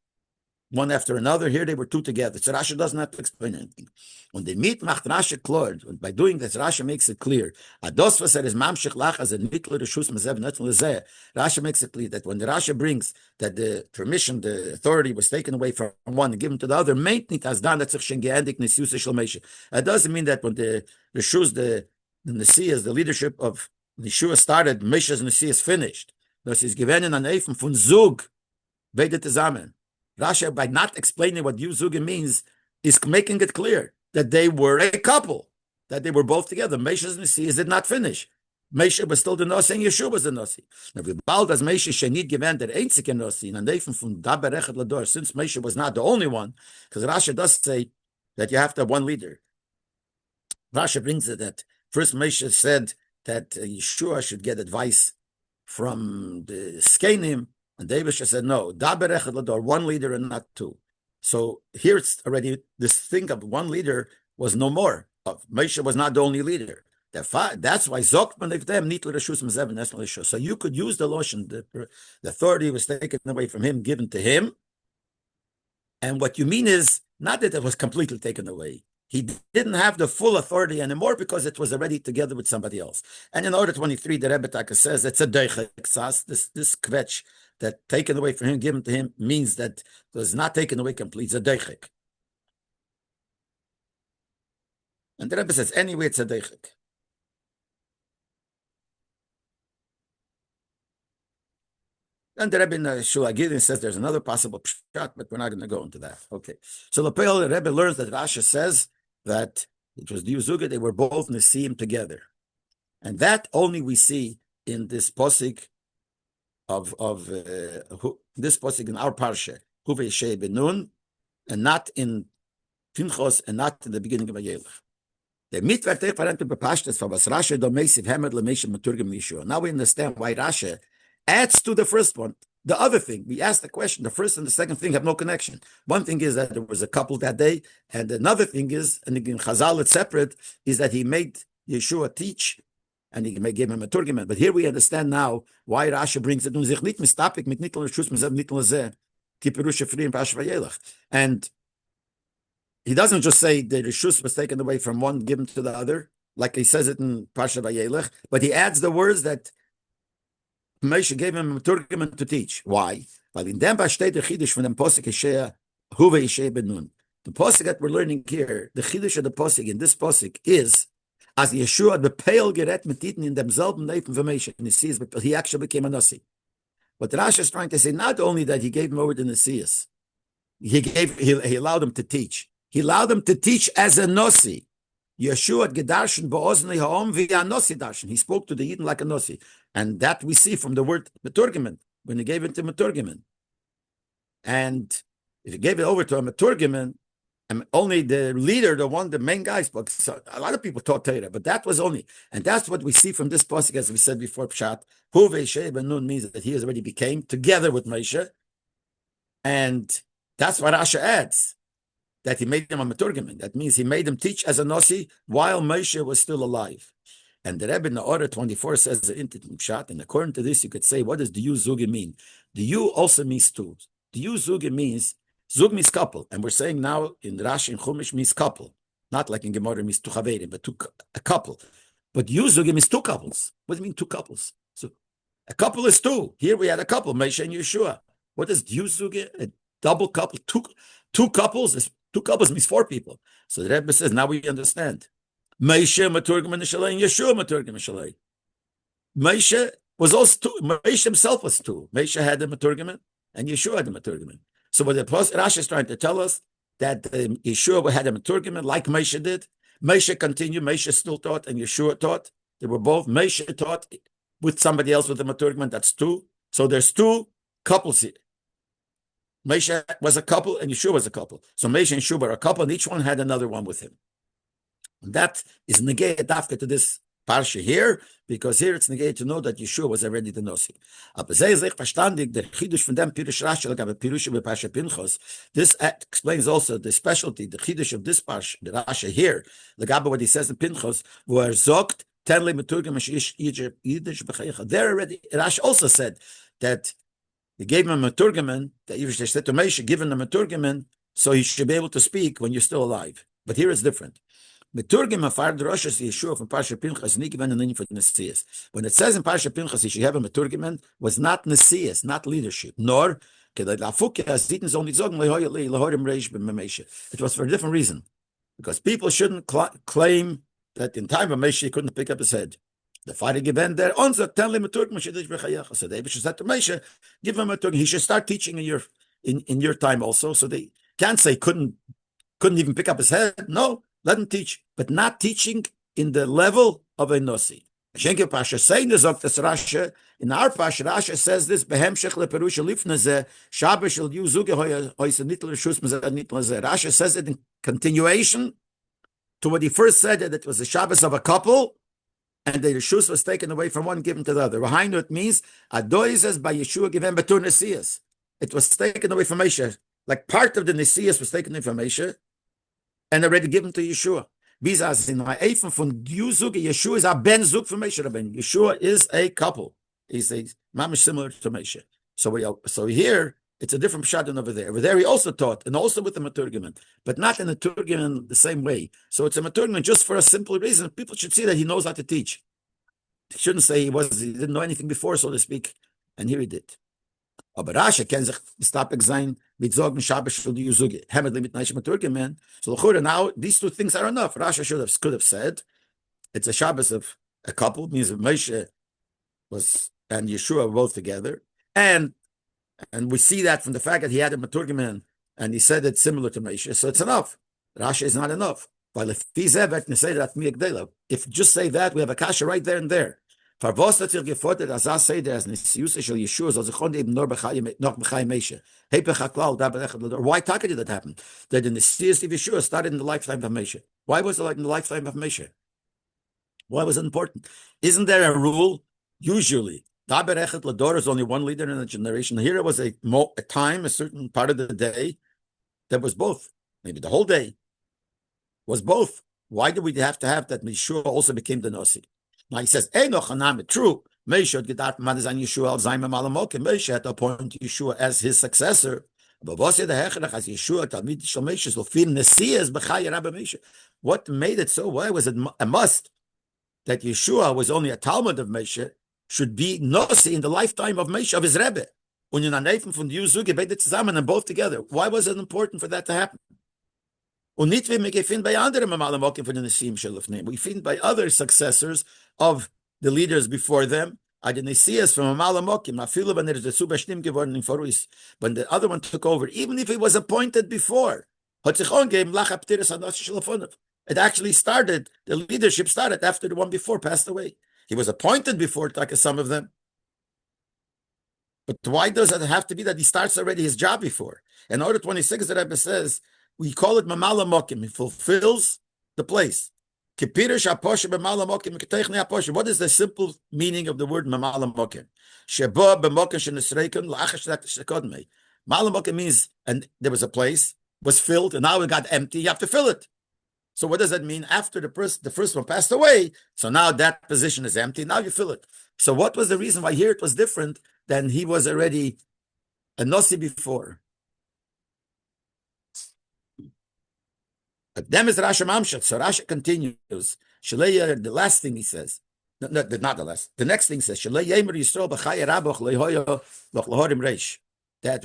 one after another. Here they were two together. So Rashi doesn't have to explain anything. When they meet, macht Rashi klar. By doing this, Rashi makes it clear. Ados was is mamshich lachas and mitler reshus mezev netzul lezeh. Rashi makes it clear that when the Rashi brings that the permission, the authority was taken away from one and given to the other, meint as dan that sich schon geendigt nesius shlomeshe. It doesn't mean that when the reshus, the nesias, the leadership of Yeshua started, Mesha's nesias finished. Das ist gewähnen an Eifen von Zug, beide zusammen. Rashi, by not explaining what Yuzuga means, is making it clear that they were a couple, that they were both together. Mesha's Nasi did not finish. Mesha was still the Nasi and Yeshua was the Nasi. Now, we bald as Mesha shenid given der einzige Nasi, and even from Daberechet Lador, since Mesha was not the only one, because Rashi does say that you have to have one leader. Rashi brings it that first Moshe said that Yeshua should get advice from the Skenim, and David said, no, Daber Echad Lador, one leader and not two. So here it's already, this thing of one leader was no more. Moshe was not the only leader. That's why Zokman of them need to Reshus Mezev Nesmal. So you could use the lotion, the authority was taken away from him, given to him. And what you mean is not that it was completely taken away. He didn't have the full authority anymore because it was already together with somebody else. And in order 23, the Rebbe Taka says it's a deichek. This kvetch that taken away from him, given to him, means that it was not taken away completely. It's a deichek. And the Rebbe says, anyway, it's a deichek. And the Rebbe in Shul Agidin says there's another possible pshat, but we're not going to go into that. Okay. So the Rebbe learns that Rashi says that it was the Yuzuga, they were both Nesim together. And that only we see in this posik of this posik in our parsha, Huve Shei Benun, and not in Pinchos, and not in the beginning of Vayelech. The mitvertech parente bepashtes for was Rashi do meisiv hemed lemeshim maturgim Yeshua. Now we understand why Rashi adds to the first one. The other thing, we asked the question, the first and the second thing have no connection. One thing is that there was a couple that day, and another thing is, and in Chazal it's separate, is that he made Yeshua teach, and he gave him a turgiman. But here we understand now why Rashi brings it, and he doesn't just say the Rishus was taken away from one, given to the other, like he says it in Parsha Vayelech, but he adds the words that Moshe gave him a turgiman to teach. Why? Weil in dem steht der Chiddush von dem Posik Yeshua, Huve Yeshua Benun. The Posik that we're learning here, the Chiddush of the Posik in this Posik is, as Yeshua, the pale geret metiten in demselben Leifen von Moshe, and he sees, but he actually became a Nasi. But Rashi is trying to say not only that he gave him over to Nasias, he allowed him to teach. He allowed him to teach as a Nasi. Yeshua gedarshen ba'ozni ha'om v'ya Nasi darshen. He spoke to the Yidden like a Nasi. And that we see from the word Meturgiman, when he gave it to Meturgiman. And if he gave it over to a Meturgiman, and only the leader, the main guy spoke. So a lot of people taught Torah, but that was only, and that's what we see from this pasuk, as we said before, Pshat. Hu ve'shei benun means that he has already became together with Moshe. And that's what Rashi adds, that he made him a Meturgiman. That means he made him teach as a Nasi while Moshe was still alive. And the Rebbe in the order 24 says in Pshat, and according to this, you could say, what does the Zugi mean? The U also means two. The Zugi means, Zug means couple. And we're saying now in Rashi and Chumash means couple. Not like in Gemara means two chaverim, but a couple. But Zugi means two couples. What do you mean two couples? So a couple is two. Here we had a couple, Moshe and Yeshua. What does Zugi? A double couple, two couples. Two couples means four people. So the Rebbe says, now we understand. Moshe Maturgim Shalai and Yeshua Maturgim Shalai. Moshe was also two. Moshe himself was two. Moshe had a Maturgim and Yeshua had a Maturgim. So what the Rashi is trying to tell us, that Yeshua had a Maturgim like Moshe did. Moshe continued, Moshe still taught, and Yeshua taught. They were both, Moshe taught with somebody else with a Maturgim, that's two. So there's two couples here. Moshe was a couple and Yeshua was a couple. So Moshe and Yeshua were a couple, and each one had another one with him. And that is negate after to this parsha here, because here it's negate to know that Yeshua was already the Nosi. This explains also the specialty, the chidush of this parsha, the Rashi here, the Gabba, what he says in Pinchos, where zogt tenle meturgim yidish b'chayecha. There already, Rashi also said that he gave him a meturgiman, that Yivish said to Moshe, give him a meturgiman, so he should be able to speak when you're still alive. But here it's different. Meturgim afar droshes Yeshua from Parsha Pinchas nikivan and for Nesias. When it says in Parsha Pinchas he should have a meturgiman, was not Nesias, not leadership, nor it was for a different reason, because people shouldn't claim that in time of Moshe he couldn't pick up his head. The fighting event there, so David should say to Moshe, give him a meturgim. He should start teaching in your time also. So they can't say couldn't even pick up his head. No. Let him teach, but not teaching in the level of a Nosi. Schenke Pasha saying this of this Rasha. In our Pasha, Rasha says this, Behemshech leperusha lifneze, Shabbos shel yuzuge hoyse nitl reshus mezeh nitl zeh. Rasha says it in continuation to what he first said, that it was the Shabbos of a couple, and the reshus was taken away from one, given to the other. Behind it means, Adoy says by Yeshua given betur Nesias. It was taken away from Moshe. Like part of the Nesias was taken away from Moshe, and already given to Yeshua. Bizas in my Eifen von Yuzuge, Yeshua is a Ben Zug for Moshe Rabbeinu. Yeshua is a couple. He's a mamish similar to Moshe. So here it's a different pshat than over there. Over there he also taught, and also with the maturgiment, but not in the maturgiment the same way. So it's a maturgiment just for a simple reason. People should see that he knows how to teach. He shouldn't say he didn't know anything before, so to speak, and here he did. Aber Rasha kann sich stoppig sein mit Sorgen Shabbos für die Yuzuge. Hemedli mit Neish Maturgemen. So now these two things are enough. Rasha could have said it's a Shabbos of a couple, means that Moshe was and Yeshua were both together, and we see that from the fact that he had a Maturgemen and he said it's similar to Moshe, so it's enough. Rasha is not enough. If just say that, we have a kasha right there and there. Why targeted that happened? That in the series of Yeshua started in the lifetime of Moshe. Why was it like in the lifetime of Moshe? Why was it important? Isn't there a rule? Usually, is only one leader in a generation. Here it was a time, a certain part of the day that was both. Maybe the whole day was both. Why did we have to have that Yeshua also became the Nasi? Now he says, true. Moshe had Yeshua Moshe had to appoint Yeshua as his successor. What made it so? Why was it a must that Yeshua was only a Talmud of Moshe, should be Nasi in the lifetime of Moshe, of his Rebbe? And both together. Why was it important for that to happen? We find by other successors of the leaders before them. When the other one took over, even if he was appointed before, it actually started, the leadership started after the one before passed away. He was appointed before, like some of them. But why does it have to be that he starts already his job before? In order 26, the Rebbe says, we call it Mamala Mokim. He fulfills the place. What is the simple meaning of the word Mamala Mokim? Mamala Mokim means, and there was a place, was filled, and now it got empty, you have to fill it. So what does that mean? After the first one passed away, so now that position is empty, now you fill it. So what was the reason why here it was different than he was already a Nasi before? But them is Rasha Mamshat. So Rasha continues. The last thing he says, not the last. The next thing says, that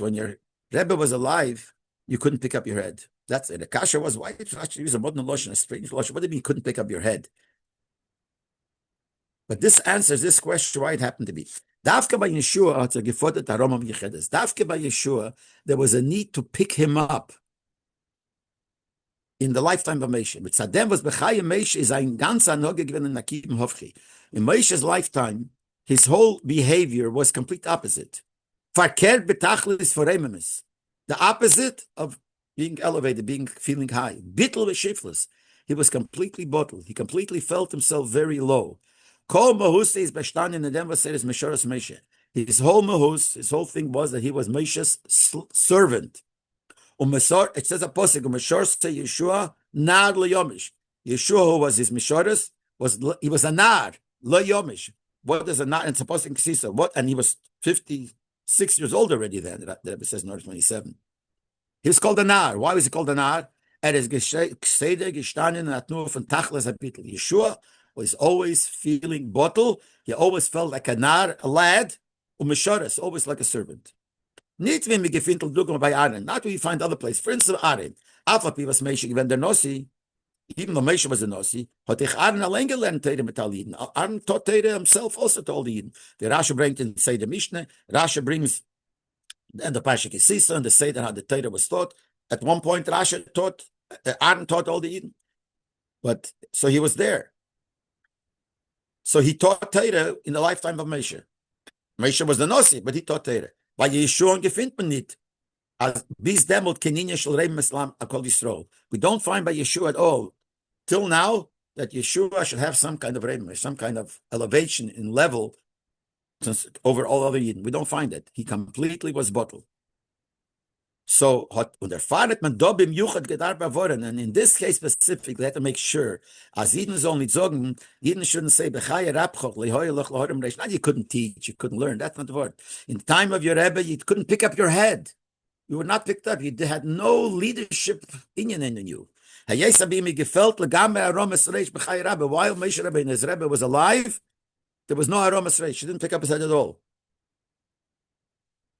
when your Rebbe was alive, you couldn't pick up your head. That's it. The kasha was, why did Rasha use a modern lotion, a strange lotion? What did it mean you couldn't pick up your head? But this answers this question, why it happened to be. Dafke by Yeshua, there was a need to pick him up in the lifetime of Moshe. Mit Sadem was Bechayim Moshe is ein ganz Anoge given in Nakim Hofchi. In Moshe's lifetime, his whole behavior was complete opposite. Verkehrt betachlis forememis. The opposite of being elevated, feeling high. Bittel v'shiflis. He was completely bottled. He completely felt himself very low. Kol mahus is b'shtanin and then was said is Meshoras Moshe. His whole mahus, his whole thing was that he was Moshe's servant. It says a posik, Yeshua nar leyomish. Yeshua, who was his mishoras, he was a nar leyomish. What is a nar? And it's a posik ksisa. What? And he was 56 years old already then. That it says in 27. He was called a nar. Why was he called a nar? Yeshua was always feeling bottle. He always felt like a nar, a lad, mishoras, always like a servant. Not when we find other places. For instance, Aaron. Afapi was Moshe when the Nasi, even though Moshe was a Nasi, hat ich Aaron allein gelernt Teire mit all Yidden. Aaron taught Teire himself also to all the Yidden. The Rashi brings in Seder Mishnah. Rashi brings and the Pasha Kisisa and the Seder how the Teire was taught. At one point, Rashi taught, Aaron taught all the Yidden. But so he was there. So he taught Torah in the lifetime of Moshe. Moshe was the Nasi, but he taught Torah. By Yeshua gefindt man nicht. We don't find by Yeshua at all, till now, that Yeshua should have some kind of remesh, some kind of elevation in level over all other Yidden. We don't find it. He completely was bottled. So, and in this case specifically, they had to make sure, as Yidden only sagen, Yidden shouldn't say, you couldn't teach, you couldn't learn. That's not the word. In the time of your Rebbe, you couldn't pick up your head. You were not picked up. You had no leadership in you. While Moshe Rabbeinu's Rebbe was alive, there was no aromas reish. She didn't pick up his head at all.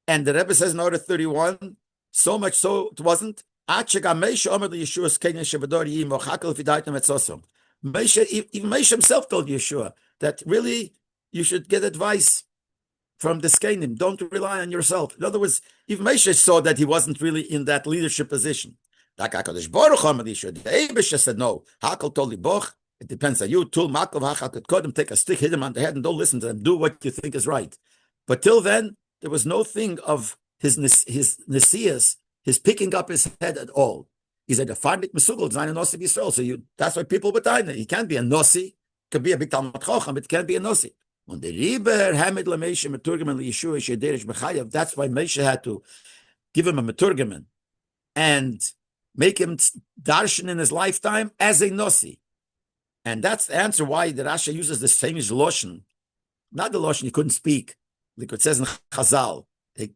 And the Rebbe says in order 31, so much so it wasn't. Even Moshe himself told Yeshua that really you should get advice from the Skenim. Don't rely on yourself. In other words, even Moshe saw that he wasn't really in that leadership position. The Eibush said, no. Hakol toli boch. It depends on you. Tul makov hachal could take a stick, hit him on the head, and don't listen to them. Do what you think is right. But till then, there was no thing of his nesias, his picking up his head at all. He said, "Fardik mesugol zayin nosi b'Yisrael." So that's why people would die. He can't be a nosi. Could be a big talmid chacham, but it can't be a nosi. On the riber hamid lemeshe meturgeman liyeshua shederish b'chayav. That's why Moshe had to give him a meturgeman and make him darshan in his lifetime as a nosi. And that's the answer why the Rashi uses this famous lotion. Not the lotion, you couldn't speak. Like it says in Chazal.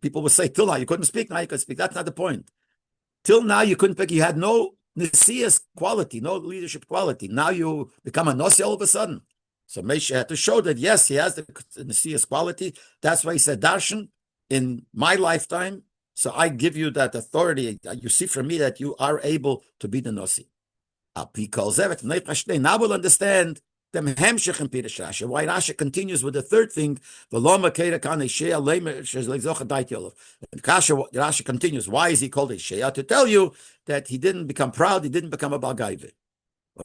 People will say, till now you couldn't speak, now you could speak. That's not the point. Till now you couldn't speak. You had no Nesias quality, no leadership quality. Now you become a Nosi all of a sudden. So Moshe had to show that, yes, he has the Nesias quality. That's why he said, Darshan, in my lifetime, so I give you that authority. You see from me that you are able to be the Nosi. Now we'll understand the Hemshech in Pirush Rashi. Why Rashi continues with the third thing, Rashi continues. Why is he called Esheya? To tell you that he didn't become proud, he didn't become a Balgaive.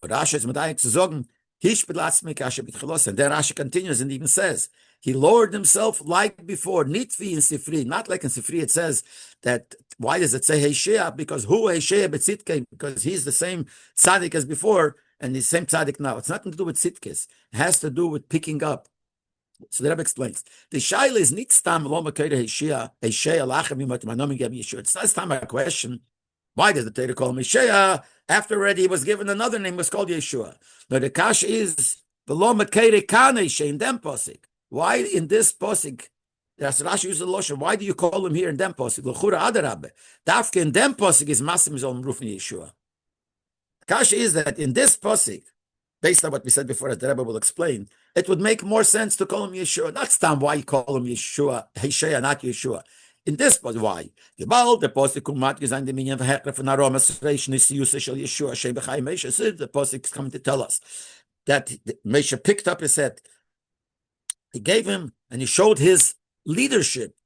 Rashi is medayik zu sagen, and then Rashi continues and even says, he lowered himself like before, nitvi in Sifri, not like in Sifri. It says that, why does it say Heshea? Because who Heshea betzitke? Because he's the same tzaddik as before, and he's the same tzaddik now. It's nothing to do with tzidkes. It has to do with picking up. So the Rebbe explains. The shaila is nit stam lo makeda Heshea lachem imat manomim gem Yeshua. It's not stam a question. Why does the Torah call him Heshea? After already he was given another name, was called Yeshua. Now the kash is the lo makeda kan Heshea in dem posik. Why in this posik? That's Rashi uses the lotion. Why do you call him here in dem posik? L'chura adarabe. Dafke in dem posik is masim zon rufin Yeshua. Kasha is that in this posik, based on what we said before, as the Rebbe will explain, it would make more sense to call him Yeshua. Not stam why you call him Yeshua, Heshea, not Yeshua. In this posik, why? The posik kumat gezayn the minyan v'hekra von aromas reish nisiyusa shel Yeshua Hashem b'chai Moshe. So the posik is coming to tell us that Moshe picked up his head. He gave him, and he showed his leadership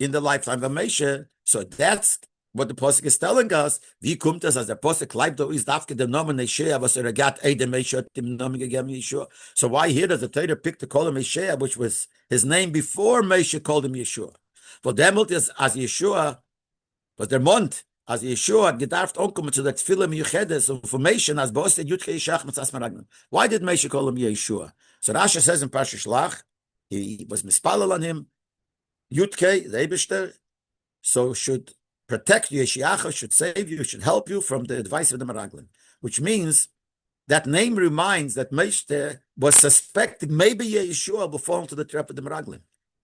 in the lifetime of Moshe. So that's what the Pasuk is telling us. Wie kommt es, als der Pasuk bleibt, ist dafke dem Namen Yeshua, was gat dem Moshe dem Namen gegeben Yeshua. So why here does the Torah pick to call him Yeshua, which was his name before Moshe called him Yeshua? For dem is as Yeshua, was der Mond, as Yeshua hat gedarft ankommen zu der Tfila Miyuchedes und for Moshe as Bosse Yudke Yishach Mitzas Maraglim. Why did Moshe call him Yeshua? So Rashi says in Parsha Shlach, he was mispalel on him, Yudke, the Eibishter, so should protect you, Yeshiach, should save you, should help you from the advice of the Meraglim. Which means that name reminds that Moshe was suspecting maybe Yeshua will fall into the trap of the Meraglim.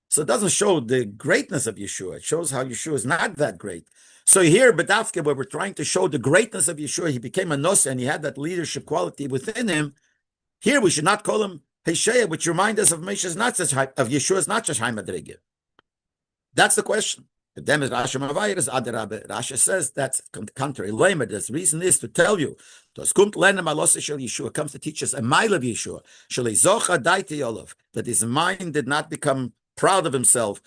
So it doesn't show the greatness of Yeshua. It shows how Yeshua is not that great. So here, B'dafke, where we're trying to show the greatness of Yeshua, he became a Nosa and he had that leadership quality within him. Here we should not call him Heshea, which reminds us of Moshe's not such high, of Yeshua's not such high madrege. That's the question. If them is Rashi Mavayir is Adarabe. Rashi says that's contrary. Leib, the reason is to tell you. Yeshua comes to teach us a mile of Yeshua. That his mind did not become proud of himself.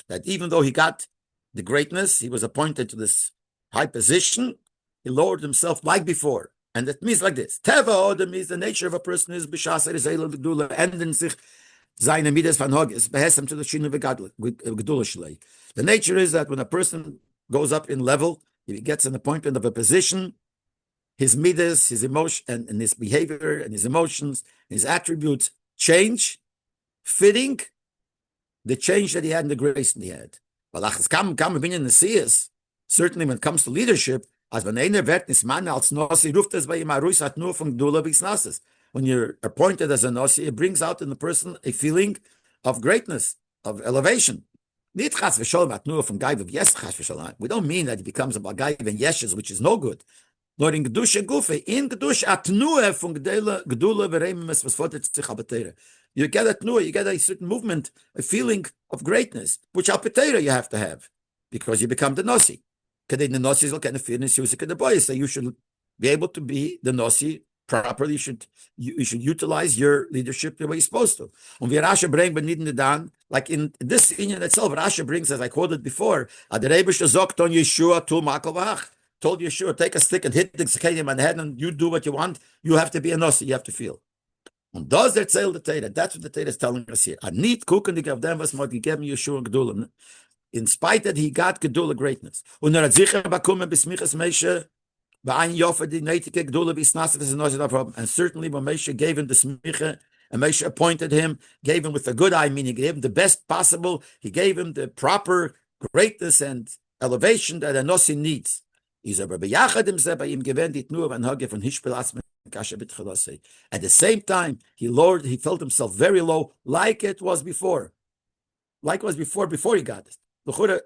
That even though he got the greatness, he was appointed to this high position, he lowered himself like before. And it means like this. Teva Odom means the nature of a person is b'shas erezel gedula, enden sich seine midas van hogis behesem to the shinu v'gadula shlei. The nature is that when a person goes up in level, if he gets an appointment of a position, his midas, his emotion, and his behavior, and his emotions, his attributes change, fitting the change that he had and the grace that he had. Certainly when it comes to leadership, when you're appointed as a Nasi, it brings out in the person a feeling of greatness, of elevation. We don't mean that he becomes a Bagayv and Yeshes, which is no good. Nor in Gedusha Gufe, in Gedusha Atnuah from Gedula Veremes was Fotet. You get at Nuah, you get a certain movement, a feeling of greatness, which Alpetera you have to have, because you become the Nasi. The Nasi will kind of feel the boy. So you should be able to be the Nasi properly. You should utilize your leadership the way you're supposed to. And we Rasha bring down, like in this Inyan itself, Rasha brings, as I quoted before, told Yeshua, take a stick and hit the Zakadim on the head, and you do what you want. You have to be a Nasi, you have to feel. And does that tell the Torah? That's what the Torah is telling us here. I need kuchen of them was more gegeben Yeshua and Gedulah. In spite that he got Gedulah greatness. Und hat sicher bekommen bismiches Meshe ba'ayin yofa di netike Gedulah bisnaset is no problem. And certainly when Meshe gave him the smicha, and Meshe appointed him, gave him with a good eye, meaning gave him the best possible. He gave him the proper greatness and elevation that a Nasi needs. At the same time, he felt himself very low, like it was before. Like it was before he got it.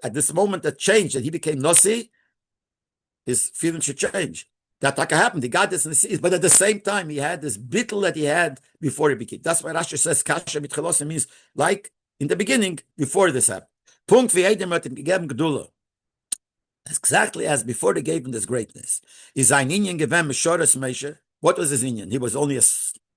At this moment that changed, that he became Nasi, his feelings should change. That happened. He got this in the seas, but at the same time, he had this bittul that he had before he became. That's why Rashi says Kasha B'Tchelosim means like in the beginning, before this happened. Punkt v'Eidem hat ihm gegeben Gedula. Exactly as before they gave him this greatness. Is ein Inyan gewem Meshoras Meshe. What was his Inyan? He was only a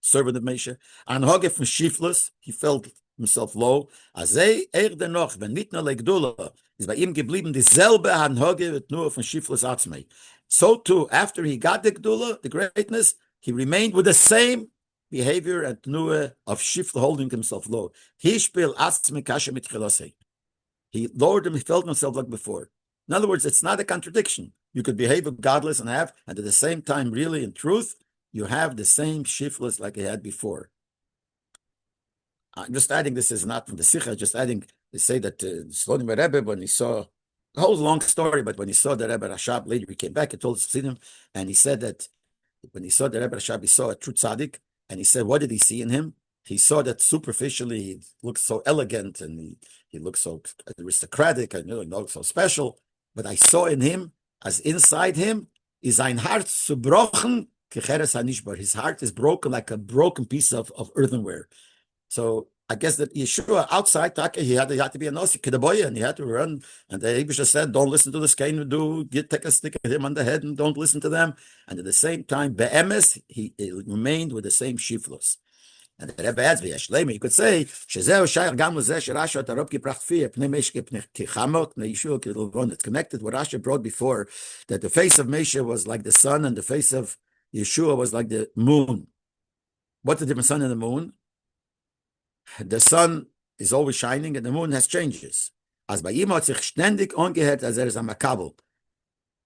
servant of Meshe. An Hoge from Shiflus, he felt himself low. Azei denoch, wenn nicht nur Legdula, is bei ihm geblieben dieselbe An Hoge wird nur von Shiflus Atzmei. So too, after he got the Gdula, the greatness, he remained with the same behavior and Tnuah of Shifl, holding himself low. He spil Atzmei Kasha mit Chelosei. He lowered him, he felt himself like before. In other words, it's not a contradiction. You could behave godless and at the same time, really, in truth, you have the same shiftless like you had before. I'm just adding, this is not from the Sikha, just adding, they say that Slonim Rebbe, when he saw, the whole long story, but when he saw the Rebbe Rashab, later he came back and told him, and he said that when he saw the Rebbe Rashab, he saw a true tzaddik, and he said, what did he see in him? He saw that superficially he looked so elegant, and he looked so aristocratic, and so special. But I saw in him, as inside him, is ein Herz zerbrochen, kecheres hanishbar. His heart is broken like a broken piece of earthenware. So I guess that Yeshua outside Taka, he had to be a Nasi Kedaboya, and he had to run. And the Abisha said, "Don't listen to this Cain take a stick at him on the head, and don't listen to them." And at the same time, be'emes, he remained with the same shiflos. And the Rebbe adds, you could say, it's connected what Rashi brought before, that the face of Mesha was like the sun and the face of Yeshua was like the moon. What's the difference, sun and the moon? The sun is always shining and the moon has changes. As by ihm hat sich ständig angehört, als is a makabel.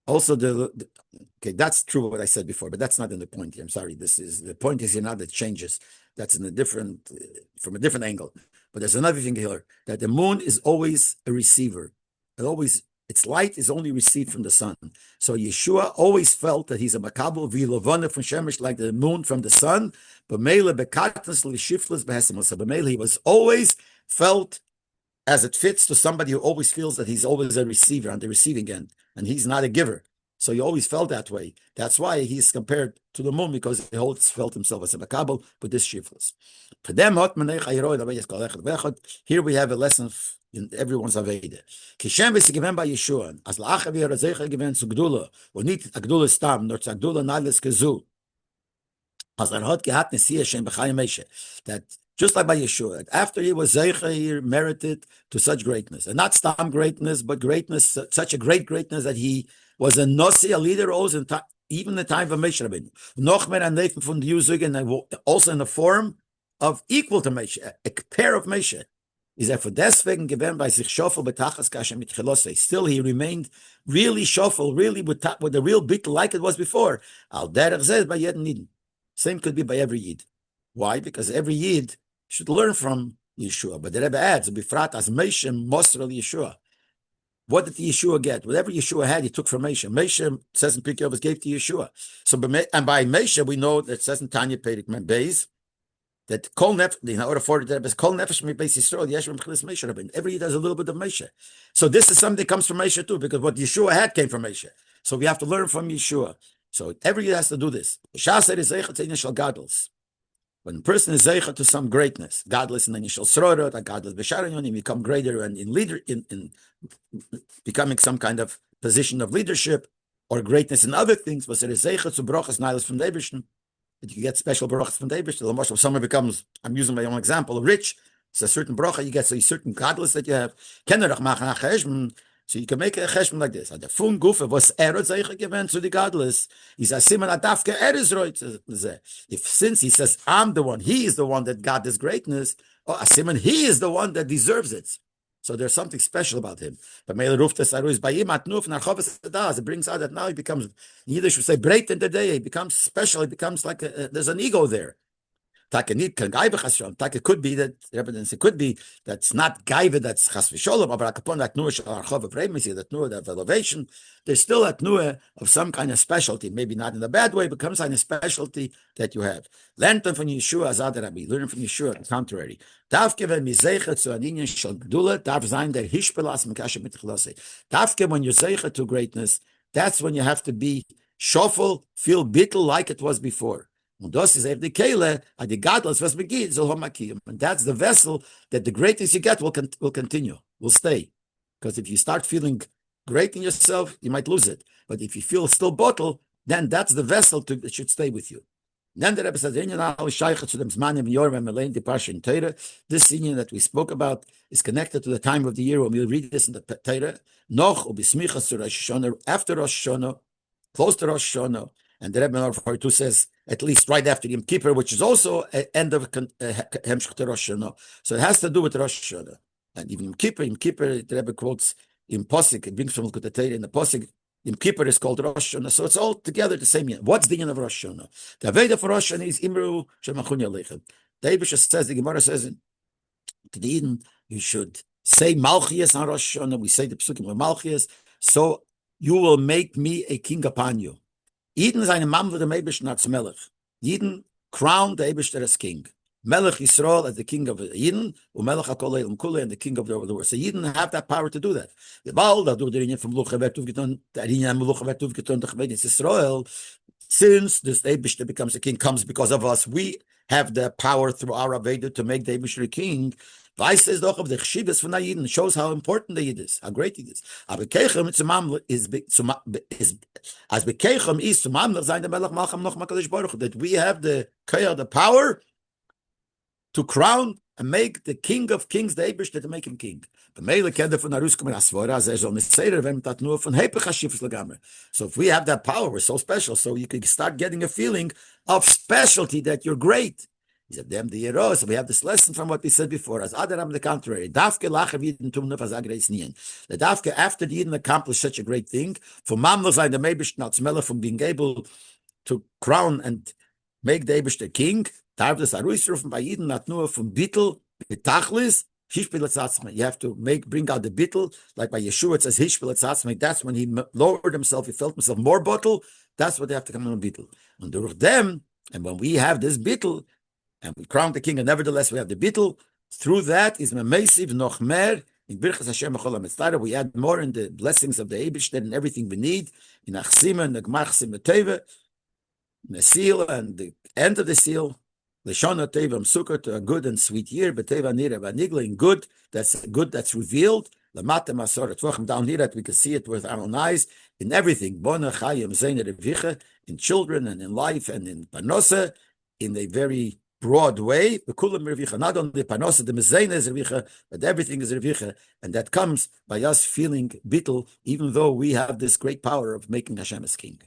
Also, okay, that's true what I said before, but that's not in the point here. I'm sorry. The point is here now that changes. That's in from a different angle. But there's another thing here, that the moon is always a receiver. Its light is only received from the sun. So Yeshua always felt that he's a makabel v'ilovana from Shemesh, like the moon from the sun. But Mele bekatnas l'shiflas behesim. So Mele, he was always felt as it fits to somebody who always feels that he's always a receiver on the receiving end, and he's not a giver. So he always felt that way. That's why he's compared to the moon, because he always felt himself as a makabel with this shiftless. Here we have a lesson in everyone's Aveda. Kishem is given by Yeshua. As la'achav yerazeicha given zu Gdula, or not a Gdula stam, nor to Gdula nalles kezu. As hot gehat nesiyah shem b'chayim Meshe. That just like by Yeshua, after he was zeicha, he merited to such greatness, and not stam greatness, but greatness, such a great greatness that he was a Nasi, a leader, always even the time of Moshe Rabbeinu. Noch mehr an Leifen von the Jews again, also in the form of equal to Moshe, a pair of Moshe. Is for deswegen gewesen bei sich Schofel betachas kasha mit Chelose. Still, he remained really Schofel, really with a real bit like it was before. Al derech zeh by jeden Yid. Same could be by every Yid. Why? Because every Yid should learn from Yeshua. But the Rebbe adds, bifrat as Moshe Mosral Yeshua. What did Yeshua get? Whatever Yeshua had, he took from Moshe. Moshe says in Pirkei Avos gave to Yeshua. So, and by Moshe, we know that it says in Tanya Perek Mem Beis, that kol nefesh, in order for it, kol nefesh mi beis Yisrael yesh b'mchilas Moshe Rabbeinu. Every year does a little bit of Moshe. So this is something that comes from Moshe too, because what Yeshua had came from Moshe. So we have to learn from Yeshua. So every year has to do this. When a person is zeicha to some greatness, godless in the initial srodot, a godless b'sharon, you become greater and in becoming some kind of position of leadership or greatness in other things. Was it is zeicha to brochas nailas from Leibishn? That you get special brachas from Leibishn. If someone becomes, I'm using my own example, rich, it's a certain bracha you get, so a certain godless that you have. So you can make a cheshbon like this. The fun gufe was zeicha given to the godless. He says, "Siman adafke is right." If since he says, "I'm the one," he is the one that got this greatness. Oh, Siman, he is the one that deserves it. So there's something special about him. But it brings out that now he becomes, in Yiddish we say, breit in the day. He becomes special. He becomes like there's an ego there. It could be that evidence. It could be that's not gaiva, that's chas v'sholom, but upon that nuah shalachov of reimisi, that nuah of elevation, there's still that nuah of some kind of specialty, maybe not in a bad way, but some kind of specialty that you have. Learn from Yeshua azad Rabbi. Learn from Yeshua, the contrary. Dafke when mizeicha to an inyan shel gedula, darf sein der hishpelas mekashe mit chelose. Dafke when you're zeicha to greatness, that's when you have to be shofel, feel bittel like it was before. And das is the kele, the godless was begin, and that's the vessel that the greatness you get will continue, will stay. Because if you start feeling great in yourself, you might lose it. But if you feel still bottle, then that's the vessel that should stay with you. Then the Rebbe says, this union that we spoke about is connected to the time of the year when we'll read this in the Torah. After Rosh Hashanah, close to Rosh Hashanah, and the Rebbe says, at least right after Yom Kippur, which is also an end of Hemshech to Rosh Hashanah. So it has to do with Rosh Hashanah. And even Yom Kippur, the Rebbe quotes in Posik, it brings from Likutei Torah in the Posik, Yom Kippur is called Rosh Hashanah. So it's all together the same year. What's the year of Rosh Hashanah? The Aveda for Rosh Hashanah is Imru Shemachun Yalechem. The Eibush says, the Gemara says, to the Eden, you should say Malchias on Rosh Hashanah. We say the Pesukim with Malchias. So you will make me a king upon you. Eden is eine Mamle dem Eibishter als Melech. Eden crowned the Eibishter as king. Melech Yisrael as the king of Eden, and Melech HaKol Eilam Kule and the king of the world. So Eden have that power to do that. The Baal, that do the Rinyan from Melucha wird aufgetan, the Rinyan Melucha wird aufgetan, the Chvedis Yisrael, since this Eibishter becomes a king, comes because of us, we have the power through our Aveda to make the Eibishter a king. Weiß es doch of the Chshibas von Yidden, shows how important the Yid is, how great it is. Aber Keichem is as Bekeichem is to Mamlech sein der Melech Malcham noch Makadosh Baruch, that we have the power to crown and make the King of Kings, the Eibishter, to make him king. So if we have that power, we're so special. So you can start getting a feeling of specialty that you're great. He said, them the Yero. So we have this lesson from what we said before. As Adaram, the contrary. Dafke lachav Yidden tumnuf as agreis nien. The Dafke, after the Yidden accomplished such a great thing, for Mamlech sein der Eibishter als Melech, from being able to crown and make the Eibishter king, darf das Aruisrufen by Yidden not nur from Bittel, Betachlis, Hishpil. You have to bring out the Bittel, like by Yeshua it says Hishpil. That's when he lowered himself, he felt himself more bottle. That's what they have to come on Bittel. And durch them, and when we have this Bittel, and we crown the king, and nevertheless we have the Bittel, through that is Memesiv noch mer, in Birchas Hashem Echol HaMetzara, we add more in the blessings of the Eibishter and everything we need, in Achsima, and the Gmachsim, the Teva, the seal, and the end of the seal, Leshana Teva Sukkah, to a good and sweet year, but Teva Nira Vanigla, in good that's revealed, Lamata Masora Tvachim, down here that we can see it with our own eyes, in everything, Bona Chayim Zeiner Revicha, in children and in life and in Panosa, in a very broad way, not only Panosa, the Mezena is Revicha, but everything is Revicha, and that comes by us feeling bittul, even though we have this great power of making Hashem as king.